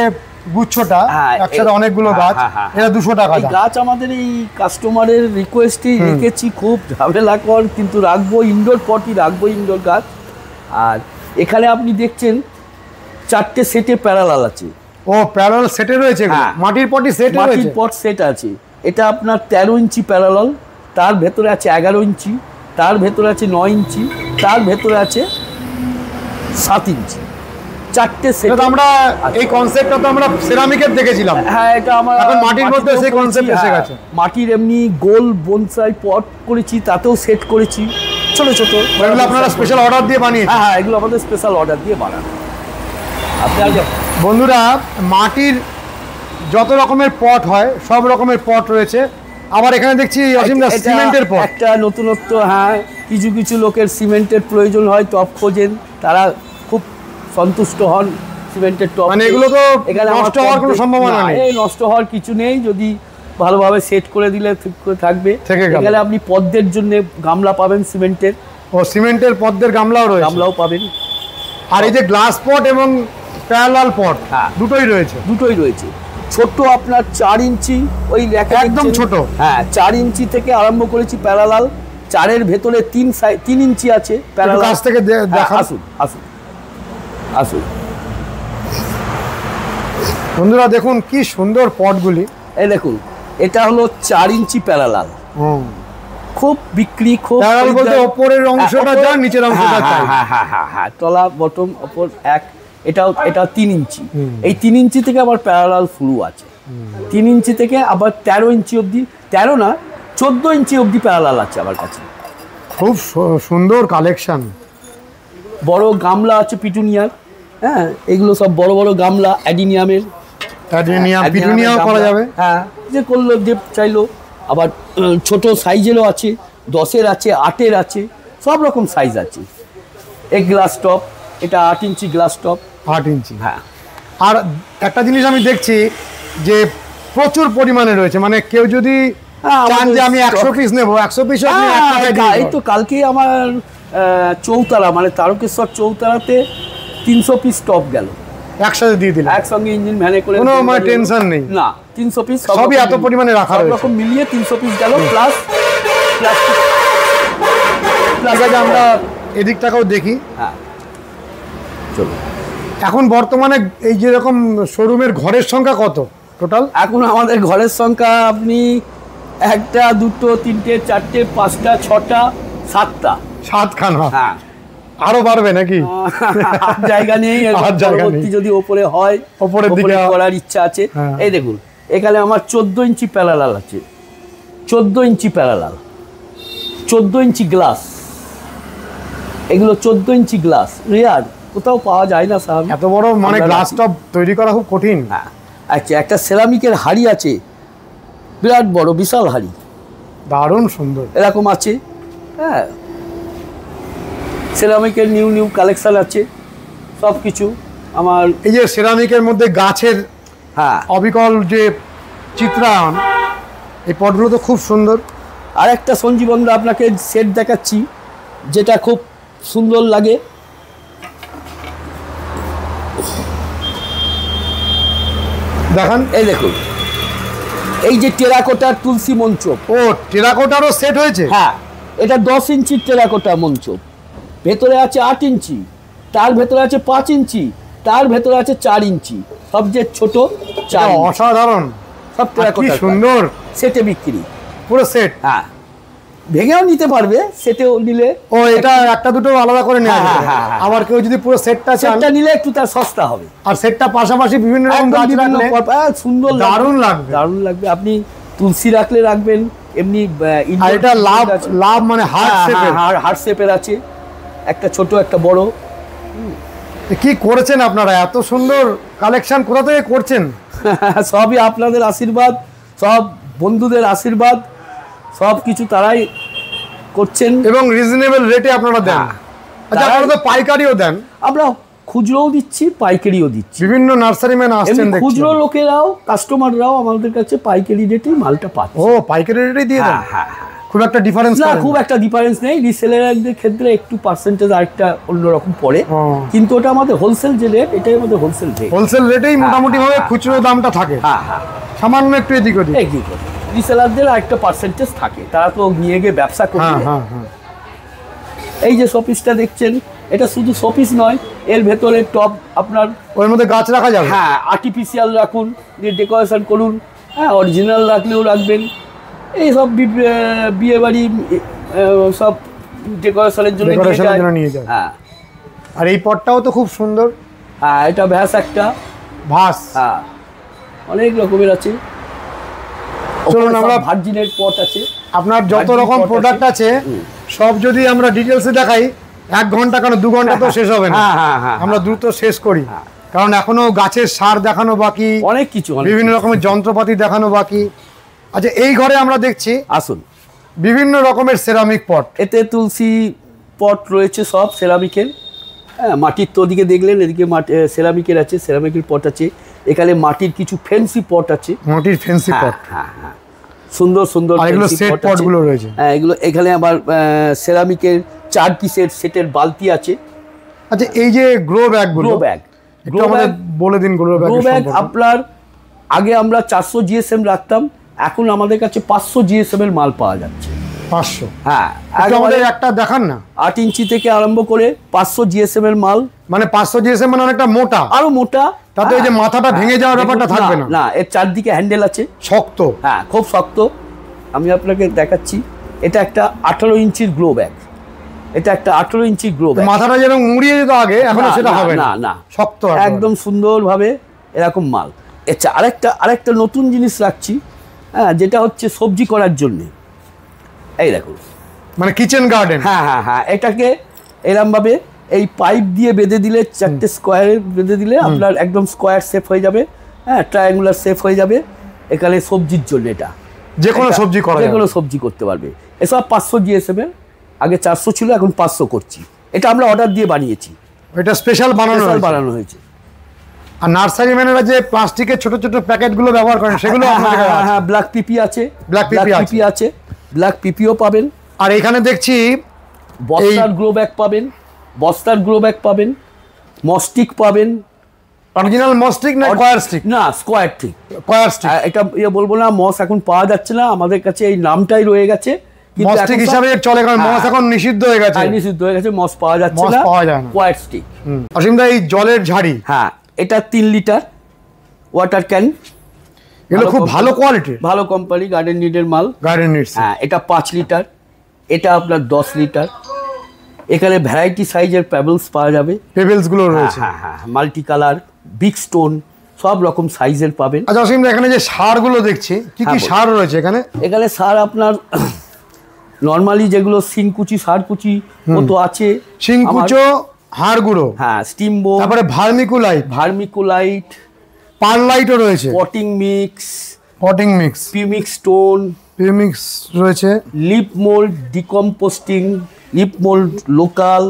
[SPEAKER 2] গুচ্ছটা, একসাথে অনেকগুলো গাছ, এটা 200 টাকা।
[SPEAKER 3] এই গাছ আমাদের এই কাস্টমারের রিকোয়েস্টই রেখেছি, খুব ঝামেলা কর, কিন্তু রাখবো। ইনডোর পটই রাখবো, ইনডোর গাছ। আর এখানে আপনি দেখছেন 4টে সেটে প্যারালাল আছে।
[SPEAKER 2] ও, প্যারালাল সেটে রয়েছে। মাটির পটই সেট রয়েছে।
[SPEAKER 3] মাটির পট সেট আছে। এটা আপনার 13 ইঞ্চি প্যারালাল, তার ভেতরে আছে 11 ইঞ্চি, তার ভেতরে আছে 9 ইঞ্চি, তার ভেতরে আছে 7 ইঞ্চি, 4টে সেট।
[SPEAKER 2] এটা তো আমরা এই কনসেপ্টটা তো আমরা সেরামিকের দেখেছিলাম।
[SPEAKER 3] হ্যাঁ, এটা আমরা
[SPEAKER 2] এখন মাটির মধ্যে সেই কনসেপ্ট এসে গেছে।
[SPEAKER 3] মাটির এমনি গোল বনসাই পট করেছি, তাতেও সেট করেছি ছোট ছোট।
[SPEAKER 2] এগুলো আপনারা স্পেশাল অর্ডার দিয়ে বানিয়েছেন?
[SPEAKER 3] হ্যাঁ হ্যাঁ, এগুলো আমাদের স্পেশাল অর্ডার দিয়ে বানানো। আপনি আগে
[SPEAKER 2] বন্ধুরা, মাটির যত রকমের পট হয় সব রকমের পট রয়েছে। আবার এখানে দেখছি অসীমদা সিমেন্টের পট।
[SPEAKER 3] একটা নতুনত্ব, হ্যাঁ, কিছু কিছু লোকের সিমেন্টের প্রয়োজন হয়, টপ খোঁজেন, তারা খুব সন্তুষ্ট হন সিমেন্টের টপ।
[SPEAKER 2] মানে এগুলো তো
[SPEAKER 3] এখানে
[SPEAKER 2] নষ্ট হওয়ার কোনো সম্ভাবনা নেই?
[SPEAKER 3] এই নষ্ট হওয়ার কিছু নেই, যদি ভালোভাবে সেট করে দিলে ঠিক করে থাকবে। এখানে আপনি পদ্মের জন্য গামলা পাবেন সিমেন্টের।
[SPEAKER 2] ও, সিমেন্টের পদ্মের গামলাও রয়েছে?
[SPEAKER 3] গামলাও পাবেন।
[SPEAKER 2] আর এই যে গ্লাস পট এবং প্যারালাল পট,
[SPEAKER 3] হ্যাঁ,
[SPEAKER 2] দুটোই রয়েছে?
[SPEAKER 3] দুটোই রয়েছে। ছোট আপনার 4 ইঞ্চি, ওই
[SPEAKER 2] একদম ছোট।
[SPEAKER 3] হ্যাঁ, 4 ইঞ্চি থেকে আরম্ভ করেছি প্যারালাল। 4-এর ভেতরে 3 ইঞ্চি আছে প্যারালাল।
[SPEAKER 2] কাছ থেকে দেখা।
[SPEAKER 3] আসুন আসুন আসুন
[SPEAKER 2] বন্ধুরা, দেখুন কি সুন্দর পটগুলি।
[SPEAKER 3] এই দেখুন, এটা হলো 4 ইঞ্চি প্যারালাল। খুব বিক্রি, খুব
[SPEAKER 2] প্যারালাল বলতে উপরের অংশটা যা, নিচের অংশটা চাই।
[SPEAKER 3] হ্যাঁ হ্যাঁ হ্যাঁ হ্যাঁ, তলা বটম অপর এক। এটা 3 ইঞ্চি। এই 3 ইঞ্চি থেকে আবার প্যারালাল শুরু আছে। 3 ইঞ্চি থেকে আবার 13 ইঞ্চি অবধি, 13 না 14 ইঞ্চি অবধি প্যারালাল আছে আমার কাছে।
[SPEAKER 2] খুব সুন্দর কালেকশন।
[SPEAKER 3] বড় গামলা আছে পিটুনিয়ার। হ্যাঁ, এগুলো সব বড় বড় গামলা অ্যাডিনিয়ামের।
[SPEAKER 2] পিটুনিয়াও করা যাবে?
[SPEAKER 3] হ্যাঁ, যে করলো, যে চাইলো। আবার ছোট সাইজেরও আছে, 10-এর আছে, 8-এর আছে, সব রকম সাইজ আছে। এক গ্লাস টপ, এটা 8 ইঞ্চি গ্লাস টপ।
[SPEAKER 2] 8 ইঞ্চি।
[SPEAKER 3] হ্যাঁ,
[SPEAKER 2] আর একটা জিনিস আমি দেখছি যে প্রচুর পরিমাণে রয়েছে, মানে কেউ যদি চান যে আমি 100 পিস নেবো, 100 পিস।
[SPEAKER 3] এই তো কালকেই আমার চৌতারা, মানে তারকেশ্বর চৌতারাতে 300 পিস টপ গেল,
[SPEAKER 2] একসাথে দিয়ে দিলাম,
[SPEAKER 3] একসঙ্গে ইঞ্জিন ভ্যানে করে।
[SPEAKER 2] কোনো মানে টেনশন নেই
[SPEAKER 3] না, 300 পিস
[SPEAKER 2] সবই এত পরিমাণে রাখা রয়েছে।
[SPEAKER 3] সব রকম মিলিয়ে 300 পিস গেল, প্লাস
[SPEAKER 2] আমরা এদিকটাকেও দেখি।
[SPEAKER 3] হ্যাঁ, চলো।
[SPEAKER 2] এখন বর্তমানে এই যেরকম শোরুমের ঘরের সংখ্যা কত টোটাল?
[SPEAKER 3] এখন আমাদের ঘরের সংখ্যা আপনি 1টা 2টো 3টে 4টে 5টা 6টা 7টা।
[SPEAKER 2] 7খানা?
[SPEAKER 3] হ্যাঁ,
[SPEAKER 2] আরো বাড়বে নাকি?
[SPEAKER 3] জায়গা নেই, পরবর্তী যদি ওপরে হয়,
[SPEAKER 2] ওপরের দিকে
[SPEAKER 3] করার ইচ্ছা আছে। এই দেখুন, এখানে আমার 14 ইঞ্চি প্যারালাল আছে, 14 ইঞ্চি প্যারালাল, 14 ইঞ্চি গ্লাস। এগুলো 14 ইঞ্চি গ্লাস, রেয়ার, কোথাও পাওয়া যায় না স্যার।
[SPEAKER 2] এত বড় মানে গ্লাস টপ তৈরি করা খুব কঠিন।
[SPEAKER 3] হ্যাঁ, আচ্ছা, একটা সেরামিকের হাড়ি আছে, বিরাট বড়, বিশাল হাড়ি,
[SPEAKER 2] দারুণ সুন্দর,
[SPEAKER 3] এরকম আছে। হ্যাঁ, সেরামিকের নিউ কালেকশন আছে সব কিছু আমার।
[SPEAKER 2] এই যে সেরামিকের মধ্যে গাছের,
[SPEAKER 3] হ্যাঁ,
[SPEAKER 2] অবিকল যে চিত্রায়ন, এই পটগুলো তো খুব সুন্দর।
[SPEAKER 3] আর একটা সঞ্জীবন্ধ আপনাকে সেট দেখাচ্ছি, যেটা খুব সুন্দর লাগে।
[SPEAKER 2] দেখান।
[SPEAKER 3] এই দেখুন, এই যে টেরাকোটার তুলসী মঞ্চ।
[SPEAKER 2] ও, টেরাকোটারও সেট হয়েছে?
[SPEAKER 3] হ্যাঁ, এটা 10 ইঞ্চির টেরাকোটা মঞ্চ, ভেতরে আছে 8 ইঞ্চি, তার ভেতরে আছে 5 ইঞ্চি, তার ভেতরে আছে 4 ইঞ্চি, সবচেয়ে ছোট 4।
[SPEAKER 2] অসাধারণ,
[SPEAKER 3] সব টেরাকোটা
[SPEAKER 2] সুন্দর।
[SPEAKER 3] সেটে বিক্রি,
[SPEAKER 2] পুরো সেট?
[SPEAKER 3] হ্যাঁ, ভেঙেও নিতে পারবে, সেটেও নিলে।
[SPEAKER 2] ও, এটা একটা দুটো আলাদা করে নেওয়া যাবে? আবার কেউ যদি পুরো সেটটা
[SPEAKER 3] নিলে একটু তার সস্তা হবে।
[SPEAKER 2] আর সেটটা পাশাপাশি বিভিন্ন রকম গাছ রাখলে
[SPEAKER 3] সুন্দর,
[SPEAKER 2] দারুণ লাগবে,
[SPEAKER 3] দারুণ লাগবে। আপনি তুলসী রাখলে রাখবেন, এমনি।
[SPEAKER 2] আর এটা লাভ মানে
[SPEAKER 3] হার্ট শেপের আছে, একটা ছোট একটা বড়।
[SPEAKER 2] কি করেছেন আপনারা? এত সুন্দর কালেকশন কোথা থেকে করছেন?
[SPEAKER 3] সবই আপনাদের আশীর্বাদ, সব বন্ধুদের আশীর্বাদ, সব কিছু তারাই করছেন।
[SPEAKER 2] এবং রিজনেবল রেটে আপনারা দেন। আচ্ছা, আপনারা তো পাইকারিও দেন?
[SPEAKER 3] আমরা খুচরোও দিচ্ছি, পাইকারিও দিচ্ছি।
[SPEAKER 2] বিভিন্ন নার্সারি ম্যান আসছেন দেখছি।
[SPEAKER 3] খুচরো লোকেরাও, কাস্টমাররাও আমাদের কাছে পাইকারি রেটেই মালটা পাচ্ছে।
[SPEAKER 2] ও, পাইকারি রেটেই দিয়ে দেন?
[SPEAKER 3] হ্যাঁ,
[SPEAKER 2] খুব একটা ডিফারেন্স
[SPEAKER 3] না, খুব একটা ডিফারেন্স নেই। রিসেলারদের ক্ষেত্রে একটু পার্সেন্টেজ আরেকটা অন্যরকম পড়ে, কিন্তু ওটা আমাদের হোলসেল যে রেট, এটাই আমাদের হোলসেল রেট।
[SPEAKER 2] হোলসেল রেটেই মোটামুটি ভাবে খুচরো দামটা থাকে।
[SPEAKER 3] হ্যাঁ হ্যাঁ,
[SPEAKER 2] সামান্য একটু এদিক ওদিক।
[SPEAKER 3] রিসেলারদের আরেকটা পার্সেন্টেজ থাকে, তারা তো নিয়ে গিয়ে ব্যবসা করে। এই যে শোপিসটা দেখছেন, এটা শুধু শোপিস নয়, এর ভেতরে টপ আপনার,
[SPEAKER 2] ওর মধ্যে গাছ রাখা যাবে?
[SPEAKER 3] হ্যাঁ, আর্টিফিশিয়াল রাখুন, ডেকোরেশন করুন। হ্যাঁ, অরিজিনাল রাখলেও রাখবেন, এই সব বিয়ে বাড়ি সব ডেকোরেশনের জন্য
[SPEAKER 2] নিয়ে যায়।
[SPEAKER 3] হ্যাঁ,
[SPEAKER 2] আর এই পটটাও তো খুব সুন্দর।
[SPEAKER 3] হ্যাঁ, এটা ভ্যাস একটা
[SPEAKER 2] ভাস।
[SPEAKER 3] হ্যাঁ, অনেক রকমের আছে।
[SPEAKER 2] চলুন আমরা
[SPEAKER 3] ভার্জিনের পট আছে।
[SPEAKER 2] আপনার যত রকম প্রোডাক্ট আছে সব যদি আমরা ডিটেলসে দেখাই 1 ঘন্টা কেন 2 ঘন্টা তো শেষ হবে না। আমরা দ্রুত শেষ করি, কারণ এখনো গাছের সার দেখানো বাকি,
[SPEAKER 3] অনেক কিছু,
[SPEAKER 2] বিভিন্ন রকমের যন্ত্রপাতি দেখানো বাকি। আচ্ছা, এই ঘরে আমরা দেখছি
[SPEAKER 3] আসুন
[SPEAKER 2] বিভিন্ন রকমের সেরামিক পট।
[SPEAKER 3] এতে তুলসী পট রয়েছে সব সেরামিকের। হ্যাঁ, মাটির তো ওদিকে দেখলেন, এদিকে সেরামিকের আছে, সেরামিকের পট আছে। এখানে মাটির কিছু ফ্যান্সি পট আছে,
[SPEAKER 2] মাটির ফ্যান্সি পট।
[SPEAKER 3] হ্যাঁ হ্যাঁ, সুন্দর সুন্দর
[SPEAKER 2] এগুলো সেট পটগুলো রয়েছে।
[SPEAKER 3] হ্যাঁ, এগুলো এখানে আবার সেরামিকের 4 পিসের সেটের বালতি আছে।
[SPEAKER 2] আচ্ছা, এই যে গ্রো ব্যাগগুলো,
[SPEAKER 3] গ্রো ব্যাগ,
[SPEAKER 2] একটু আমাদের বলে দিন গ্রো ব্যাগ।
[SPEAKER 3] গ্রো ব্যাগ আপনার আগে আমরা 400 জিএসএম রাখতাম, এখন আমাদের কাছে 500 জিএসএম এর মাল পাওয়া যাচ্ছে।
[SPEAKER 2] 500?
[SPEAKER 3] হ্যাঁ,
[SPEAKER 2] আমাদের একটা দেখান না।
[SPEAKER 3] 8 ইঞ্চি থেকে আরম্ভ করে 500 জিএসএম এর মাল।
[SPEAKER 2] মানে 500 জিএসএম মানে অনেকটা মোটা,
[SPEAKER 3] আরো মোটা,
[SPEAKER 2] তাতে ওই যে মাথাটা ভেঙে যাওয়ার ব্যাপারটা থাকবে না।
[SPEAKER 3] না, এর চারদিকে হ্যান্ডেল আছে,
[SPEAKER 2] শক্ত।
[SPEAKER 3] হ্যাঁ, খুব শক্ত। আমি আপনাকে দেখাচ্ছি, এটা একটা 18 ইঞ্চির গ্রো ব্যাগ। এটা একটা 18 ইঞ্চি গ্রো ব্যাগ।
[SPEAKER 2] মাথাটা যেরকম মুড়িয়ে যেত আগে, এখন সেটা হবে
[SPEAKER 3] না, না,
[SPEAKER 2] শক্ত
[SPEAKER 3] একদম সুন্দরভাবে এরকম মাল। আচ্ছা, আরেকটা নতুন জিনিস রাখছি, হ্যাঁ, যেটা হচ্ছে সবজি করার জন্য। এই দেখুন,
[SPEAKER 2] মানে কিচেন গার্ডেন।
[SPEAKER 3] হ্যাঁ হ্যাঁ হ্যাঁ, এটাকে এরম ভাবে এই পাইপ দিয়ে বেঁধে দিলে, 4টে স্কোয়ারে বেঁধে দিলে আপনার একদম স্কোয়ার শেপ হয়ে যাবে। হ্যাঁ, ট্রায়াঙ্গুলার শেপ হয়ে যাবে। এখানে সবজির জন্য এটা
[SPEAKER 2] যে কোনো সবজি করা যাবে,
[SPEAKER 3] যে কোনো সবজি করতে পারবে। এসব 500 জিএসএম এর, আগে 400 ছিল, এখন 500 করছি। এটা আমরা অর্ডার দিয়ে বানিয়েছি,
[SPEAKER 2] এটা স্পেশাল বানানো
[SPEAKER 3] হয়েছে।
[SPEAKER 2] আর নার্সারি ম্যানেরা যে প্লাস্টিকের ছোট ছোট প্যাকেটগুলো ব্যবহার করেন সেগুলো আপনাদের কাছে আছে?
[SPEAKER 3] হ্যাঁ, ব্ল্যাক পিপি আছে,
[SPEAKER 2] ব্ল্যাক পিপি
[SPEAKER 3] আছে, ব্ল্যাক পিপিও পাবেন।
[SPEAKER 2] আর এখানে দেখছি
[SPEAKER 3] বস্তার গ্রো ব্যাগ পাবেন, বস্তার গ্রো ব্যাগ পাবেন, মস্টিক পাবেন।
[SPEAKER 2] অরিজিনাল মস্টিক না স্কয়ার স্টিক?
[SPEAKER 3] না, স্কয়ার ঠিক,
[SPEAKER 2] স্কয়ার স্টিক।
[SPEAKER 3] এটা বলবো না, মস এখন পাওয়া যাচ্ছে না, আমাদের কাছে এই নামটাই রয়ে গেছে।
[SPEAKER 2] মস্টিক হিসাবে চলে, কারণ মস এখন নিষিদ্ধ হয়ে গেছে।
[SPEAKER 3] নিষিদ্ধ হয়ে গেছে, মস পাওয়া যাচ্ছে না, স্কয়ার স্টিক।
[SPEAKER 2] অসীম দা, এই জলের ঝাড়ি,
[SPEAKER 3] হ্যাঁ, এটা 3 লিটার ওয়াটার ক্যান।
[SPEAKER 2] এগুলো খুব ভালো কোয়ালিটির,
[SPEAKER 3] ভালো কোম্পানি, গার্ডেন নিডের মাল।
[SPEAKER 2] Garden needs.
[SPEAKER 3] হ্যাঁ, এটা 5 লিটার, এটা আপনার 10 লিটার। এখানে ভ্যারাইটি সাইজের পেবলস পাওয়া যাবে।
[SPEAKER 2] পেবলস গুলো রয়েছে,
[SPEAKER 3] হ্যাঁ হ্যাঁ, মাল্টি কালার, বিগ স্টোন, সব রকম সাইজের পাবেন।
[SPEAKER 2] আচ্ছা অসীম দা, এখানে যে সারগুলো দেখছি, কি কি সার রয়েছে এখানে?
[SPEAKER 3] এখানে সার আপনার নর্মালি যেগুলো শিংকুচি, সারকুচি মতো আছে,
[SPEAKER 2] শিংকুচো, হাড় গুঁড়ো,
[SPEAKER 3] হ্যাঁ, স্টিমবো,
[SPEAKER 2] তারপরে
[SPEAKER 3] ভার্মিকুলাইট,
[SPEAKER 2] পারলাইটও রয়েছে,
[SPEAKER 3] potting mix,
[SPEAKER 2] pumice
[SPEAKER 3] stone,
[SPEAKER 2] pumice রয়েছে,
[SPEAKER 3] leaf mould, decomposting, leaf mould local,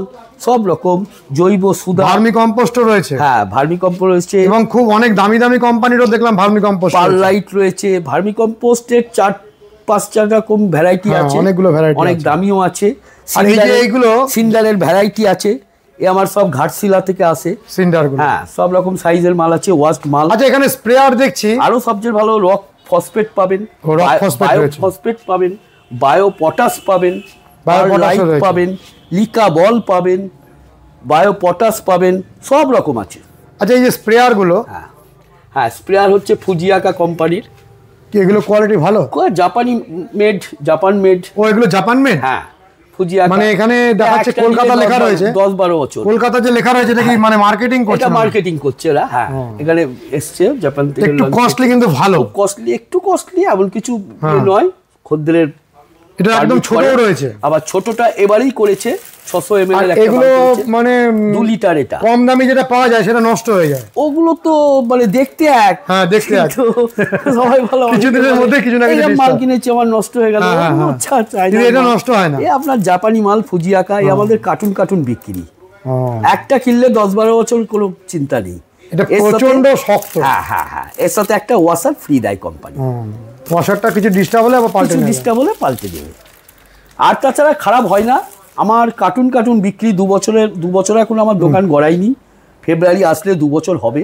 [SPEAKER 3] সব রকম জৈব সুদা,
[SPEAKER 2] ভার্মিকম্পোস্টও রয়েছে।
[SPEAKER 3] হ্যাঁ, ভার্মিকম্পোস্ট রয়েছে,
[SPEAKER 2] এবং খুব অনেক দামি দামি কোম্পানিরও দেখলাম ভার্মিকম্পোস্ট।
[SPEAKER 3] পারলাইট রয়েছে। ভার্মিকম্পোস্টের 4-5 রকম ভ্যারাইটি আছে,
[SPEAKER 2] অনেকগুলো ভ্যারাইটি,
[SPEAKER 3] অনেক দামিও আছে।
[SPEAKER 2] আর এই যে এইগুলো
[SPEAKER 3] সিন্ডারের ভ্যারাইটি আছে, এ আমার সব ঘাটশিলা থেকে আসে
[SPEAKER 2] সিন্ডারগুলো।
[SPEAKER 3] হ্যাঁ, সব রকম সাইজের মাল আছে, ওয়াস্ট মাল।
[SPEAKER 2] আচ্ছা, এখানে স্প্রেয়ার দেখছি,
[SPEAKER 3] আরো সবচেয়ে ভালো রক ফসফেট পাবেন, ফসফেট পাবেন, বায়ো পটাশ পাবেন, বায়োলাইট পাবেন, লিকা বল পাবেন, বায়ো পটাশ পাবেন, সব রকম আছে।
[SPEAKER 2] আচ্ছা, এই যে স্প্রেয়ার গুলো,
[SPEAKER 3] হ্যাঁ, স্প্রেয়ার হচ্ছে ফুজিয়াকা কোম্পানির।
[SPEAKER 2] কি এগুলো কোয়ালিটি ভালো?
[SPEAKER 3] জাপানি মেড, জাপান মেড।
[SPEAKER 2] ও, এগুলো জাপান মেড?
[SPEAKER 3] হ্যাঁ, ফুজিয়াকা।
[SPEAKER 2] মানে এখানে দেখাচ্ছে কলকাতা লেখা রয়েছে,
[SPEAKER 3] 10-12 বছর
[SPEAKER 2] কলকাতা যে লেখা রয়েছে, এটা কি মানে মার্কেটিং করছে?
[SPEAKER 3] এটা মার্কেটিং করছে এরা। হ্যাঁ, এখানে এসছে জাপান থেকে।
[SPEAKER 2] একটু কস্টলি, কিন্তু ভালো।
[SPEAKER 3] একটু কস্টলি, এমন কিছু নয়। খদ্দেরের
[SPEAKER 2] এটা একদম ছোট রয়েছে,
[SPEAKER 3] আবার ছোটটা এবারেই করেছে 600 ml এর একটা।
[SPEAKER 2] এগুলো মানে
[SPEAKER 3] 2 লিটার। এটা
[SPEAKER 2] কম দামি যেটা পাওয়া যায় সেটা নষ্ট হয়ে যায়।
[SPEAKER 3] ওগুলো তো মানে দেখতে এক,
[SPEAKER 2] হ্যাঁ দেখতে এক,
[SPEAKER 3] সবাই ভালো,
[SPEAKER 2] কিছুদিনের মধ্যে কিছু না কিছু
[SPEAKER 3] মাল কিনেছি আমার নষ্ট হয়ে গেল। আচ্ছা,
[SPEAKER 2] এটা নষ্ট হয় না।
[SPEAKER 3] এই আপনার জাপানি মাল ফুজিয়াকা, এই আমাদের কার্টুন বিক্রি। একটা কিনলে 10-12 বছর কোনো চিন্তা নেই।
[SPEAKER 2] এটা প্রচন্ড শক্ত।
[SPEAKER 3] হ্যাঁ হ্যাঁ হ্যাঁ, এর সাথে একটা ওয়াশার ফ্রি দেয় কোম্পানি।
[SPEAKER 2] ওয়াশারটা কিছু ডিস্টার্ব হলে আবার
[SPEAKER 3] পাল্টে দেবে। আর তাছাড়া খারাপ হয় না। আমার কার্টুন বিক্রি 2 বছর এখন আমার দোকান গড়ায়নি। ফেব্রুয়ারি আসলে 2 বছর হবে,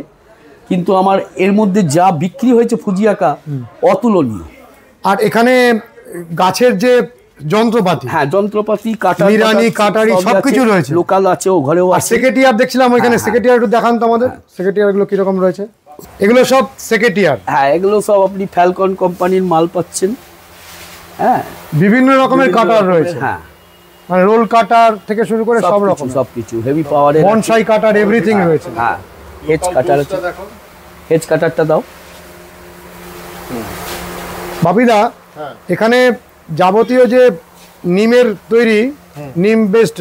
[SPEAKER 3] কিন্তু আমার এর মধ্যে যা বিক্রি হয়েছে ফুজিয়াকা অতুলনীয়।
[SPEAKER 2] আর এখানে গাছের যে যন্ত্রপাতি,
[SPEAKER 3] হ্যাঁ, যন্ত্রপাতি,
[SPEAKER 2] কাটারি সবকিছু রয়েছে,
[SPEAKER 3] লোকাল আছে, ও ঘরেও আছে।
[SPEAKER 2] সেক্রেটারিয়ার দেখছিলাম ওইখানে, সেক্রেটারিয়ার একটু দেখান তো আমাদের, সেক্রেটারিয়ার গুলো কিরকম রয়েছে? এগুলো সব সেক্রেটারিয়ার?
[SPEAKER 3] হ্যাঁ, এগুলো সব আপনি ফ্যালকন কোম্পানির মাল পাচ্ছেন। হ্যাঁ,
[SPEAKER 2] বিভিন্ন রকমের কাটার রয়েছে,
[SPEAKER 3] হ্যাঁ,
[SPEAKER 2] মানে রোল কাটার থেকে শুরু করে সব রকম,
[SPEAKER 3] সবকিছু হেভি পাওয়ারের,
[SPEAKER 2] বনসাই কাটার, এভরিথিং রয়েছে।
[SPEAKER 3] হ্যাঁ, হেজ কাটার আছে,
[SPEAKER 5] দেখো
[SPEAKER 3] হেজ কাটারটা দাও।
[SPEAKER 2] বাপিদা,
[SPEAKER 5] হ্যাঁ
[SPEAKER 2] এখানে যাবতীয় যে নিমের তৈরি, নিম বেস্ট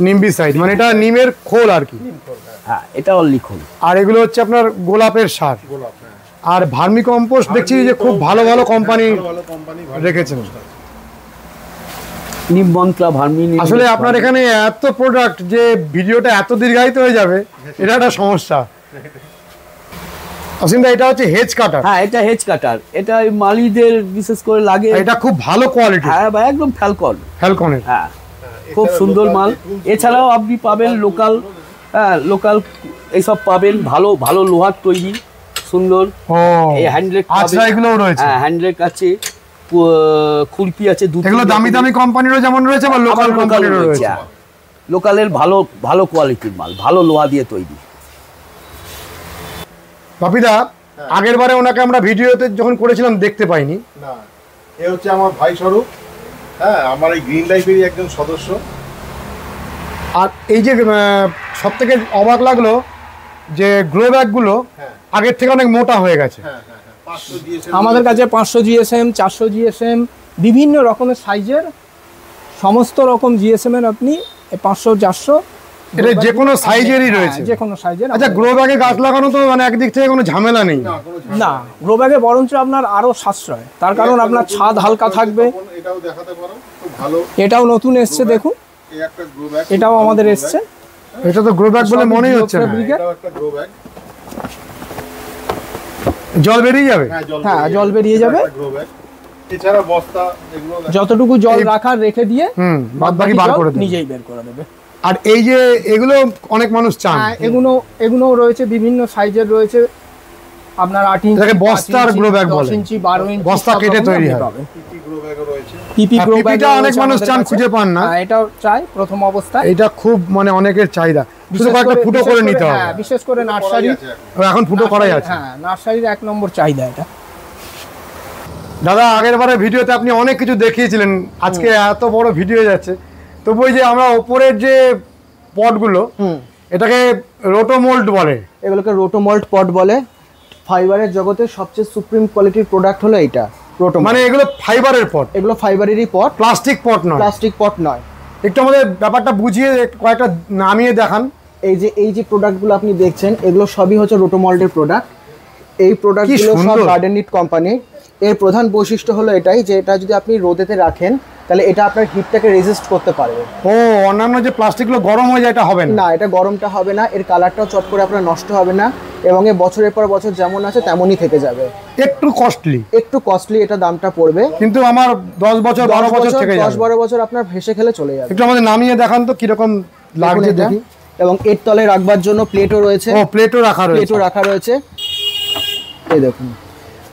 [SPEAKER 2] নিম্বিসাইড, মানে এটা নিমের খোল আর কি,
[SPEAKER 3] হ্যাঁ, এটা লিখুন।
[SPEAKER 2] আর এগুলো হচ্ছে আপনার গোলাপের সার, আর ভার্মি কম্পোস্ট দেখছি যে খুব ভালো ভালো কোম্পানি রেখেছেন।
[SPEAKER 3] নিমবন্টলা ভার্মি।
[SPEAKER 2] আসলে আপনার এখানে এত প্রোডাক্ট যে ভিডিওটা এত দীর্ঘায়িত হয়ে যাবে, এটা একটা সমস্যা। অসীম দা, এটা হচ্ছে হেজ কাটার।
[SPEAKER 3] হ্যাঁ, এটা হেজ কাটার, এটা ওই মালিদের বিশেষ করে লাগে।
[SPEAKER 2] এটা খুব ভালো কোয়ালিটি,
[SPEAKER 3] হ্যাঁ ভাই, একদম
[SPEAKER 2] ফ্যালকনের।
[SPEAKER 3] হ্যাঁ, খুব সুন্দর মাল। এছাড়াও আপনি পাবেন লোকাল, হ্যাঁ, লোকাল এইসব পাবেন, ভালো ভালো লোহার তৈরি সুন্দর।
[SPEAKER 2] ও
[SPEAKER 3] এই হ্যান্ডরেক,
[SPEAKER 2] আচ্ছা, এগুলোও রয়েছে।
[SPEAKER 3] হ্যাঁ, হ্যান্ডরেক আছে, খুরপি আছে,
[SPEAKER 2] এগুলো দামি দামি কোম্পানিরও যেমন রয়েছে, বা লোকাল কোম্পানিরও রয়েছে।
[SPEAKER 3] লোকালের ভালো ভালো কোয়ালিটির মাল, ভালো লোহা দিয়ে তৈরি।
[SPEAKER 2] বাপিদা, আগের বারে ওনাকে আমরা ভিডিওতে যখন করেছিলাম দেখতে পাইনি।
[SPEAKER 5] না, এ হচ্ছে আমার ভাই স্বরূপ, হ্যাঁ, আমার এই গ্রিন লাইফেরই একজন সদস্য।
[SPEAKER 2] আর এই যে সব থেকে অবাক লাগলো যে গ্লো ব্যাগগুলো আগের থেকে অনেক মোটা হয়ে গেছে।
[SPEAKER 6] আমাদের কাছে 500 জিএসএম, 400 জিএসএম, বিভিন্ন রকমের সাইজের সমস্ত রকম জিএসএম এর আপনি 500, 400,
[SPEAKER 2] এটা যে কোনো সাইজেরই রয়েছে,
[SPEAKER 6] যে কোনো সাইজের।
[SPEAKER 2] আচ্ছা, গ্রো ব্যাগে গাছ লাগানো তো মানে একদিক থেকে কোনো ঝামেলা নেই।
[SPEAKER 6] না, গ্রো ব্যাগে বরঞ্চ আপনার আরো সাশ্রয়, তার কারণ আপনার ছাদ হালকা থাকবে।
[SPEAKER 5] এটাও দেখাতে পারো, খুব ভালো।
[SPEAKER 6] এটাও নতুন এসছে, দেখুন,
[SPEAKER 5] এই একটা গ্রো ব্যাগ,
[SPEAKER 6] এটাও আমাদের এসছে।
[SPEAKER 2] এটা তো গ্রো ব্যাগ বলে মনেই হচ্ছে না।
[SPEAKER 5] এটাও একটা গ্রো ব্যাগ।
[SPEAKER 2] জল বেরিয়ে যাবে?
[SPEAKER 6] হ্যাঁ, জল বেরিয়ে যাবে।
[SPEAKER 5] গ্রো ব্যাগ, এছাড়া বস্তা, এগুলো
[SPEAKER 6] যতটুকু জল রাখার রেখে দিয়ে
[SPEAKER 2] বাদ বাকি বার করে দেবে,
[SPEAKER 6] নিজেই বের করে দেবে।
[SPEAKER 2] আর এই যে এগুলো অনেক মানুষ চান,
[SPEAKER 6] হ্যাঁ, এগুলোও রয়েছে, বিভিন্ন সাইজের রয়েছে। আপনার 8 ইঞ্চি,
[SPEAKER 2] এটাকে বস্তার গ্রো ব্যাগ বলে,
[SPEAKER 6] 10 ইঞ্চি, 12 ইঞ্চি,
[SPEAKER 2] বস্তা কেটে তৈরি হয়।
[SPEAKER 5] পিপি গ্রো ব্যাগও রয়েছে।
[SPEAKER 6] পিপি গ্রো ব্যাগ
[SPEAKER 2] পিপিটা অনেক মানুষ চান, খুঁজে পান না।
[SPEAKER 6] হ্যাঁ, এটাও চাই প্রথম অবস্থায়।
[SPEAKER 2] এটা খুব মানে অনেকের চাহিদা, শুধু কয়েকটা ফুটো করে নিতে হবে।
[SPEAKER 6] হ্যাঁ, বিশেষ করে নার্সারি,
[SPEAKER 2] এখন ফুটো করাই আছে।
[SPEAKER 6] হ্যাঁ, নার্সারির 1 নম্বর চাহিদা এটা।
[SPEAKER 2] দাদা, আগের বারে ভিডিওতে আপনি অনেক কিছু দেখিয়েছিলেন, আজকে এত বড় ভিডিও যাচ্ছে, তবু ওই যে আমরা ওপরের যে পটগুলো, এটাকে রোটোমোল্ড বলে।
[SPEAKER 7] এগুলোকে রোটোমল্ট পট বলে। ফাইবারের জগতে সবচেয়ে সুপ্রিম কোয়ালিটির প্রোডাক্ট হলো এইটা, রোটোমল্ট।
[SPEAKER 2] মানে এগুলো ফাইবারের পট,
[SPEAKER 7] এগুলো ফাইবারেরই পট,
[SPEAKER 2] প্লাস্টিক পট নয়।
[SPEAKER 7] প্লাস্টিক পট নয়।
[SPEAKER 2] একটু আমাদের ব্যাপারটা বুঝিয়ে কয়েকটা নামিয়ে দেখান।
[SPEAKER 7] এই যে প্রোডাক্টগুলো আপনি দেখছেন, এগুলো সবই হচ্ছে রোটোমল্টের প্রোডাক্ট। এই প্রোডাক্টগুলো সব
[SPEAKER 2] সুন্দর।
[SPEAKER 7] Garden knit company. এর প্রধান বৈশিষ্ট্য হলো এটাই যে এটা যদি আপনি রোদেতে রাখেন তাহলে এটা আপনার হিটটাকে রেজিস্ট করতে পারবে।
[SPEAKER 2] ও, অন্যান্য যে প্লাস্টিকগুলো গরম হয়ে যায়, এটা হবে না?
[SPEAKER 7] না, এটা গরমটা হবে না, এর কালারটাও চট করে আপনার নষ্ট হবে না, এবং এ বছরের পর বছর যেমন আছে তেমনই থেকে যাবে।
[SPEAKER 2] একটু কস্টলি,
[SPEAKER 7] একটু কস্টলি এটা দামটা পড়বে,
[SPEAKER 2] কিন্তু আমার 10 বছর 12 বছর থেকে
[SPEAKER 7] 10-12 বছর আপনার ভেসে খেলে চলে যাবে।
[SPEAKER 2] একটু আমাদের নামিয়ে দেখান তো কিরকম লাগছে দেখি।
[SPEAKER 7] এবং এর তলে রাখবার জন্য প্লেটও রয়েছে।
[SPEAKER 2] ও, প্লেটও রাখা রয়েছে।
[SPEAKER 7] প্লেটও রাখা রয়েছে, এই দেখুন,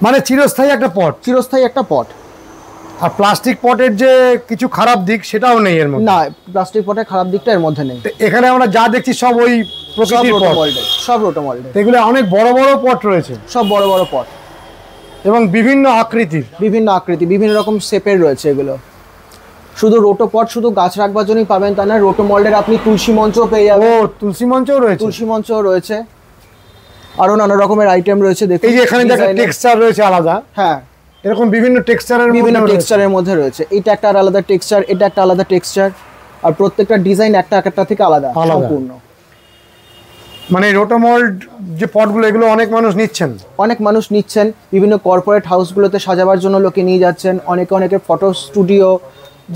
[SPEAKER 2] মানে চিরস্থায়ী একটা পট,
[SPEAKER 7] চিরস্থায়ী একটা পট।
[SPEAKER 2] আর প্লাস্টিক পটের যে কিছু খারাপ দিক সেটাও নেই এর মধ্যে।
[SPEAKER 7] না, প্লাস্টিক পটের খারাপ দিকটা এর মধ্যে নেই।
[SPEAKER 2] তো এখানে আমরা যা দেখছি সব ওই প্রকৃতির পট,
[SPEAKER 7] সব রোটোমল্ডের।
[SPEAKER 2] এগুলো অনেক বড় বড় পট রয়েছে,
[SPEAKER 7] সব বড় বড় পট,
[SPEAKER 2] এবং বিভিন্ন আকৃতির,
[SPEAKER 7] বিভিন্ন আকৃতি, বিভিন্ন রকম শেপের রয়েছে এগুলো। শুধু রোটো পট শুধু গাছ রাখবার জন্যই পাবেন তা না, রোটোমল্ডের আপনি তুলসী মঞ্চও পেয়ে
[SPEAKER 2] ও
[SPEAKER 7] যাবেন।
[SPEAKER 2] তুলসী মঞ্চও রয়েছে,
[SPEAKER 7] তুলসী মঞ্চও রয়েছে, আরো নানা রকমের আইটেম রয়েছে। দেখুন,
[SPEAKER 2] এই যে এখানে একটা টেক্সচার রয়েছে আলাদা,
[SPEAKER 7] হ্যাঁ,
[SPEAKER 2] এরকম বিভিন্ন টেক্সচারের
[SPEAKER 7] বিভিন্ন টেক্সচারের মধ্যে রয়েছে। এটা একটা আলাদা টেক্সচার, এটা একটা আলাদা টেক্সচার, আর প্রত্যেকটা ডিজাইন একটা একটা থেকে আলাদা সম্পূর্ণ।
[SPEAKER 2] মানে রোটোমোল্ড যে পটগুলো, এগুলো অনেক মানুষ নিচ্ছেন,
[SPEAKER 7] অনেক মানুষ নিচ্ছেন, বিভিন্ন কর্পোরেট হাউসগুলোতে সাজাবার জন্য লোকে নিয়ে যাচ্ছেন, অনেকের ফটো স্টুডিও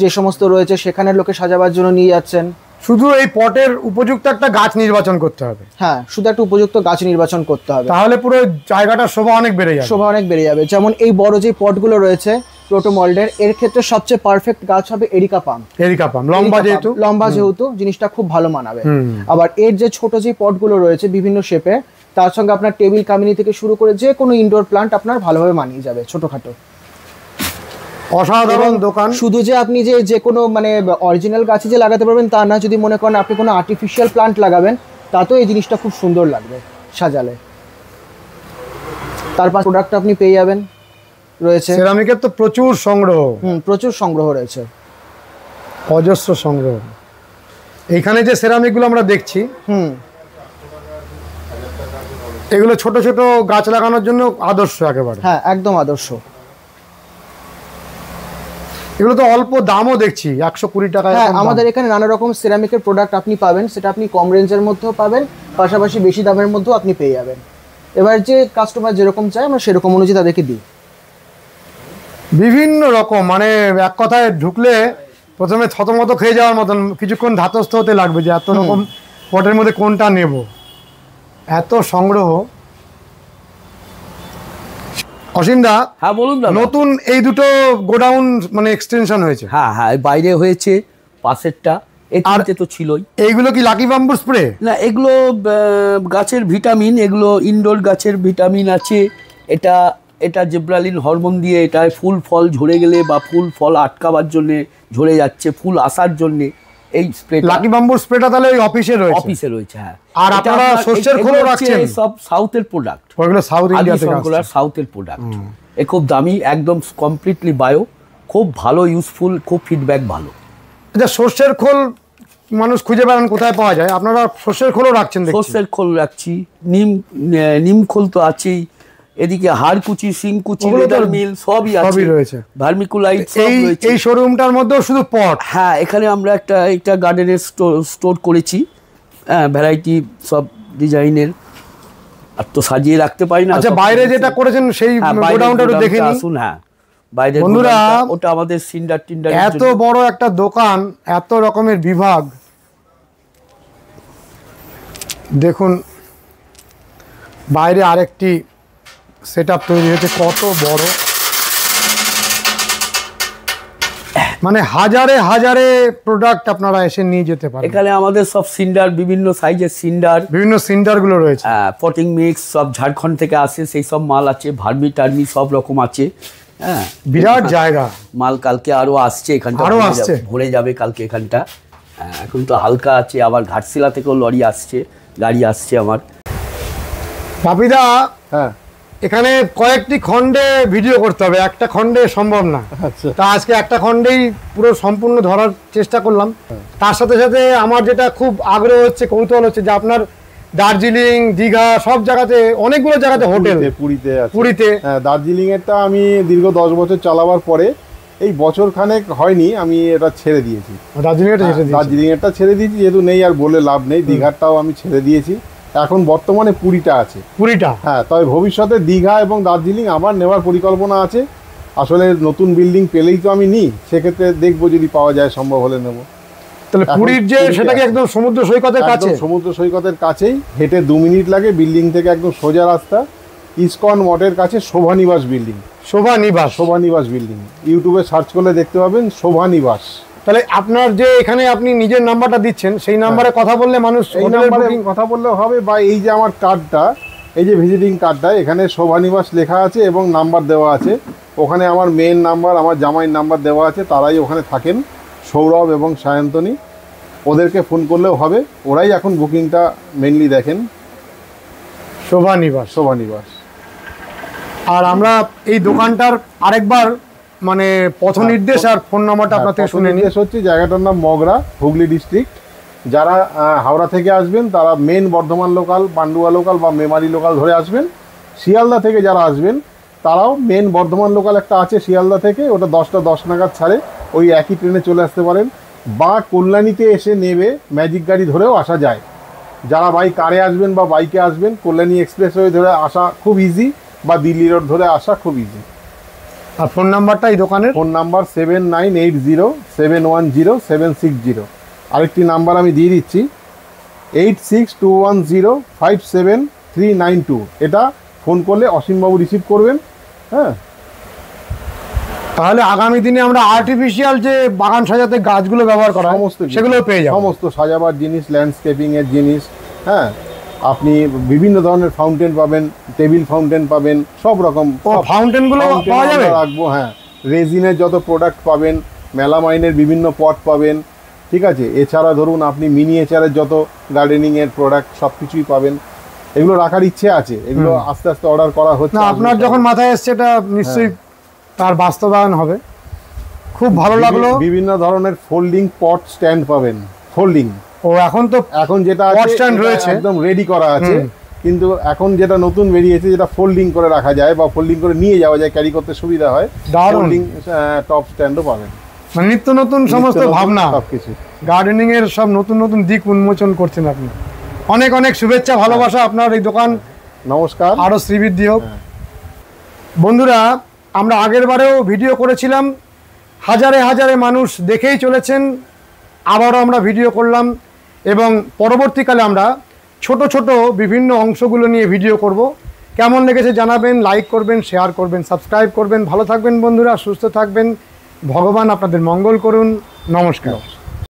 [SPEAKER 7] যে সমস্ত রয়েছে সেখানে লোকে সাজাবার জন্য নিয়ে যাচ্ছেন।
[SPEAKER 2] শুধু এই পটের উপযুক্ত একটা গাছ নির্বাচন করতে হবে।
[SPEAKER 7] হ্যাঁ, শুধু একটা উপযুক্ত গাছ নির্বাচন করতে হবে,
[SPEAKER 2] তাহলে পুরো জায়গাটার শোভা অনেক বেড়ে যাবে।
[SPEAKER 7] শোভা অনেক বেড়ে যাবে। যেমন এই বড় যে পটগুলো রয়েছে রোটোমল্ডের, এর ক্ষেত্রে সবচেয়ে পারফেক্ট গাছ হবে এরিকা পাম।
[SPEAKER 2] এরিকা পাম লম্বা যেহেতু
[SPEAKER 7] জিনিসটা খুব ভালো মানাবে। আবার এর যে ছোট যে পটগুলো রয়েছে বিভিন্ন শেপে, তার সঙ্গে আপনার টেবিল কামিনী থেকে শুরু করে যে কোনো ইনডোর প্লান্ট আপনার ভালোভাবে মানিয়ে যাবে ছোটখাটো।
[SPEAKER 2] অসাধারণ দোকান।
[SPEAKER 7] শুধু যে আপনি যে কোনো মানে অরিজিনাল গাছে যে লাগাতে পারবেন তা না, যদি মনে করেন আপনি কোনো আর্টিফিশিয়াল প্লান্ট লাগাবেন তাতেও এই জিনিসটা খুব সুন্দর লাগবে সাজালে। তারপর প্রোডাক্ট আপনি পেয়ে যাবেন। রয়েছে।
[SPEAKER 2] সেরামিকের তো প্রচুর সংগ্রহ,
[SPEAKER 7] প্রচুর সংগ্রহ রয়েছে,
[SPEAKER 2] অজস্র সংগ্রহ। এইখানে যে সেরামিকগুলো আমরা দেখছি, এগুলো ছোট ছোট গাছ লাগানোর জন্য আদর্শ একেবারে।
[SPEAKER 7] হ্যাঁ, একদম আদর্শ।
[SPEAKER 2] এগুলো তো অল্প দামও দেখছি, 120 টাকা।
[SPEAKER 7] হ্যাঁ, আমাদের এখানে নানা রকম সিরামিকের প্রোডাক্ট আপনি পাবেন, সেটা আপনি কম রেঞ্জের মধ্যেও পাবেন, পাশাপাশি বেশি দামের মধ্যেও আপনি পেয়ে যাবেন। এবার যে কাস্টমার যেরকম চায় আমরা সেরকম অনুযায়ী তাদেরকে দিই।
[SPEAKER 2] বিভিন্ন রকম, মানে এক কথায় ঢুকলে প্রথমে থতমত খেয়ে যাওয়ার মতন, কিছুক্ষণ ধাতস্থ হতে লাগবে যে এত রকম পটের মধ্যে কোনটা নেব, এত সংগ্রহ। অসীমদা,
[SPEAKER 3] হ্যাঁ বলুন না।
[SPEAKER 2] নতুন এই দুটো গোডাউন মানে এক্সটেনশন হয়েছে?
[SPEAKER 3] হ্যাঁ হ্যাঁ, বাইরে হয়েছে, পাশেরটা, এতে তো ছিলই।
[SPEAKER 2] এইগুলো কি লাকি বাম্বু স্প্রে?
[SPEAKER 3] না, এগুলো গাছের ভিটামিন, এগুলো ইনডোর গাছের ভিটামিন আছে। এটা এটা জিব্রালিন হরমোন দিয়ে, এটায় ফুল ফল ঝরে গেলে বা ফুল ফল আটকাবার জন্য, ঝরে যাচ্ছে ফুল আসার জন্য এই স্প্রে।
[SPEAKER 2] লাকি বাম্বু স্প্রেটা তাহলে ওই অফিসে রয়েছে?
[SPEAKER 3] অফিসে রয়েছে, হ্যাঁ।
[SPEAKER 2] আর আপনারা সর্ষের খোলও রাখছেন?
[SPEAKER 3] সব সাউথের প্রোডাক্ট,
[SPEAKER 2] ওইগুলো সাউথ ইন্ডিয়া থেকে আসছে।
[SPEAKER 3] সাউথের প্রোডাক্ট, এ খুব দামি, একদম কমপ্লিটলি বায়ো, খুব ভালো, ইউজফুল, খুব ফিডব্যাক ভালো।
[SPEAKER 2] আচ্ছা, সর্ষের খোল মানুষ খুঁজে পাবেন কোথায় পাওয়া যায়? আপনারা সর্ষের খোলও রাখছেন?
[SPEAKER 3] সর্ষের খোল রাখছি, নিম খোল তো আছেই, এদিকে হাড়কুচি, শিংকুচি, লেদার মিল সবই
[SPEAKER 2] রয়েছে,
[SPEAKER 3] ভার্মিকুলাইট সব রয়েছে।
[SPEAKER 2] এই শোরুমটার মধ্যেও শুধু পট?
[SPEAKER 3] হ্যাঁ, এখানে আমরা একটা গার্ডেনের স্টোর করেছি, হ্যাঁ, ভ্যারাইটি সব ডিজাইনের, আর তো সাজিয়ে রাখতে পারি না।
[SPEAKER 2] আচ্ছা, বাইরে যেটা করেছেন সেই গোডাউনটাও দেখে নিন।
[SPEAKER 3] আসুন। হ্যাঁ, বাইরে
[SPEAKER 2] বন্ধুরা,
[SPEAKER 3] ওটা আমাদের সিন্ডার টিন্ডার।
[SPEAKER 2] এত বড় একটা দোকান, এত রকমের বিভাগ, দেখুন বাইরে আরেকটি সেটআপ তৈরি হয়েছে, কত বড়, মানে হাজারে হাজারে প্রোডাক্ট আপনারা এসে নিয়ে যেতে পারেন।
[SPEAKER 3] এখানে আমাদের সব সিন্ডার, বিভিন্ন সাইজের সিন্ডার,
[SPEAKER 2] বিভিন্ন সিন্ডারগুলো রয়েছে,
[SPEAKER 3] পটিং মিক্স সব ঝাড়খণ্ড থেকে আসে, সেই সব মাল আছে, ভার্মি টার্মি সব রকম আছে। হ্যাঁ,
[SPEAKER 2] বিরাট জায়গা।
[SPEAKER 3] মাল কালকে আরো আসছে, এখানটা
[SPEAKER 2] আরো আসছে,
[SPEAKER 3] ভরে যাবে কালকে এখানটা। এখন তো হালকা আছে, আবার ঘাটশিলা থেকেও লরি আসছে, গাড়ি আসছে আমার।
[SPEAKER 2] বাপিদা,
[SPEAKER 5] হ্যাঁ,
[SPEAKER 2] এখানে কয়েকটি খণ্ডে ভিডিও করতে হবে, একটা খণ্ডে সম্ভব না। তা আজকে একটা খণ্ডেই পুরো সম্পূর্ণ ধরার চেষ্টা করলাম। তার সাথে সাথে আমার যেটা খুব আগ্রহ হচ্ছে, কৌতূহল হচ্ছে যে আপনার দার্জিলিং, দীঘা সব জায়গাতে, অনেকগুলো জায়গাতে হোটেল। পুরীতে,
[SPEAKER 5] হ্যাঁ, দার্জিলিং এরটা আমি দীর্ঘ 10 বছর চালাবার পরে এই বছর খানেক হয়নি আমি এটা ছেড়ে দিয়েছি। দার্জিলিং এরটা ছেড়ে দিয়েছি, যেহেতু নেই আর বলে লাভ নেই। দীঘারটাও আমি ছেড়ে দিয়েছি, এখন বর্তমানে পুরীটা আছে।
[SPEAKER 2] পুরীটা,
[SPEAKER 5] হ্যাঁ, তবে ভবিষ্যতে দীঘা এবং দার্জিলিং আবার নেওয়ার পরিকল্পনা আছে। আসলে নতুন বিল্ডিং পেলেই তো আমি নিই, সেক্ষেত্রে দেখবো যদি পাওয়া যায়, সম্ভব হলে নেব।
[SPEAKER 2] তাহলে পুরীর যে সেটা কি একদম সমুদ্র সৈকতের কাছে?
[SPEAKER 5] সমুদ্র সৈকতের কাছেই, হেঁটে 2 মিনিট লাগে, বিল্ডিং থেকে একদম সোজা রাস্তা, ইসকন মঠের কাছে শোভানিবাস বিল্ডিং। শোভানিবাস বিল্ডিং, ইউটিউবে সার্চ করলে দেখতে পাবেন, শোভানিবাস।
[SPEAKER 2] তাহলে আপনার যে এখানে আপনি নিজের নাম্বারটা দিচ্ছেন, সেই নাম্বারে কথা বললে মানুষ,
[SPEAKER 5] এই নাম্বারে কথা বললেও হবে, বা এই যে আমার কার্ডটা, এই যে ভিজিটিং কার্ডটা, এখানে শোভানিবাস লেখা আছে এবং নাম্বার দেওয়া আছে। ওখানে আমার মেন নাম্বার, আমার জামাইয়ের নাম্বার দেওয়া আছে, তারাই ওখানে থাকেন, সৌরভ এবং সায়ন্তনী। ওদেরকে ফোন করলেও হবে, ওরাই এখন বুকিংটা মেনলি দেখেন। শোভানিবাস।
[SPEAKER 2] আর আমরা এই দোকানটার আরেকবার মানে পথ নির্দেশ আর ফোন নাম্বারটা আপনার থেকে শুনে নিয়ে
[SPEAKER 5] হচ্ছে, জায়গাটার নাম মগরা, হুগলি ডিস্ট্রিক্ট। যারা হাওড়া থেকে আসবেন তারা main Bardhaman local, Pandua local বা মেমারি লোকাল ধরে আসবেন। শিয়ালদা থেকে যারা আসবেন তারাও মেন বর্ধমান লোকাল একটা আছে শিয়ালদা থেকে, ওটা 10টা 10 নাগাদ ছাড়ে, ওই একই ট্রেনে চলে আসতে পারেন। বা কল্যাণীতে এসে নেবে ম্যাজিক গাড়ি ধরেও আসা যায়। যারা কারে আসবেন বা বাইকে আসবেন, কল্যাণী এক্সপ্রেসওয়ে ধরে আসা খুব ইজি, বা দিল্লি রোড ধরে আসা খুব ইজি।
[SPEAKER 2] আর ফোন নাম্বারটা এই দোকানের?
[SPEAKER 5] Phone number 7980710760। আরেকটি নাম্বার আমি দিয়ে দিচ্ছি, 8621057392। এটা ফোন করলে অসীমবাবু রিসিভ করবেন। হ্যাঁ,
[SPEAKER 2] তাহলে আগামী দিনে আমরা আর্টিফিশিয়াল যে বাগান সাজাতে গাছগুলো ব্যবহার করা সমস্ত সেগুলো পেয়ে যাবো,
[SPEAKER 5] সমস্ত সাজাবার জিনিস, ল্যান্ডস্কেপিং এর জিনিস। হ্যাঁ, আপনি বিভিন্ন ধরনের ফাউন্টেন পাবেন, টেবিল ফাউন্টেন পাবেন, সব রকম
[SPEAKER 2] ফাউন্টেনগুলো পাওয়া যাবে,
[SPEAKER 5] রাখবো। হ্যাঁ, রেজিনের যত প্রোডাক্ট পাবেন, মেলামাইনের বিভিন্ন পট পাবেন, ঠিক আছে। এছাড়া ধরুন আপনি মিনিয়েচারের যত গার্ডেনিংয়ের প্রোডাক্ট সব কিছুই পাবেন। এগুলো রাখার ইচ্ছে আছে, এগুলো আস্তে আস্তে অর্ডার করা হচ্ছে।
[SPEAKER 2] আপনার যখন মাথায় এসছে এটা নিশ্চয়ই তার বাস্তবায়ন হবে। খুব ভালো লাগলো।
[SPEAKER 5] বিভিন্ন ধরনের ফোল্ডিং পট স্ট্যান্ড পাবেন, ফোল্ডিং।
[SPEAKER 2] ও এখন তো
[SPEAKER 5] এখন যেটা
[SPEAKER 2] পট
[SPEAKER 5] আছে
[SPEAKER 2] স্ট্যান্ড
[SPEAKER 5] এটা
[SPEAKER 2] রয়েছে,
[SPEAKER 5] একদম রেডি করা আছে, কিন্তু এখন যেটা নতুন বেরিয়েছে যেটা ফোল্ডিং করে রাখা যায় বা ফোল্ডিং করে নিয়ে যাওয়া যায়, ক্যারি করতে সুবিধা হয়,
[SPEAKER 2] দারুণ।
[SPEAKER 5] ফোল্ডিং টপ স্ট্যান্ডও পাবেন।
[SPEAKER 2] মানে নিত্য নতুন সমস্ত ভাবনা,
[SPEAKER 5] সবকিছু
[SPEAKER 2] গার্ডেনিং এর সব নতুন নতুন দিক উন্মোচন করছেন আপনি। অনেক অনেক শুভেচ্ছা, ভালোবাসা আপনার এই দোকান
[SPEAKER 5] নমস্কার,
[SPEAKER 2] আরো শ্রীবৃদ্ধি হোক। বন্ধুরা, আমরা আগের বারেও ভিডিও করেছিলাম, হাজারে হাজারে মানুষ দেখেই চলেছেন, আবারও আমরা ভিডিও করলাম এবং পরবর্তীকালে আমরা ছোট ছোট বিভিন্ন অংশগুলো নিয়ে ভিডিও করব। কেমন লেগেছে জানাবেন, লাইক করবেন, শেয়ার করবেন, সাবস্ক্রাইব করবেন। ভালো থাকবেন বন্ধুরা, সুস্থ থাকবেন, ভগবান আপনাদের মঙ্গল করুন। নমস্কার।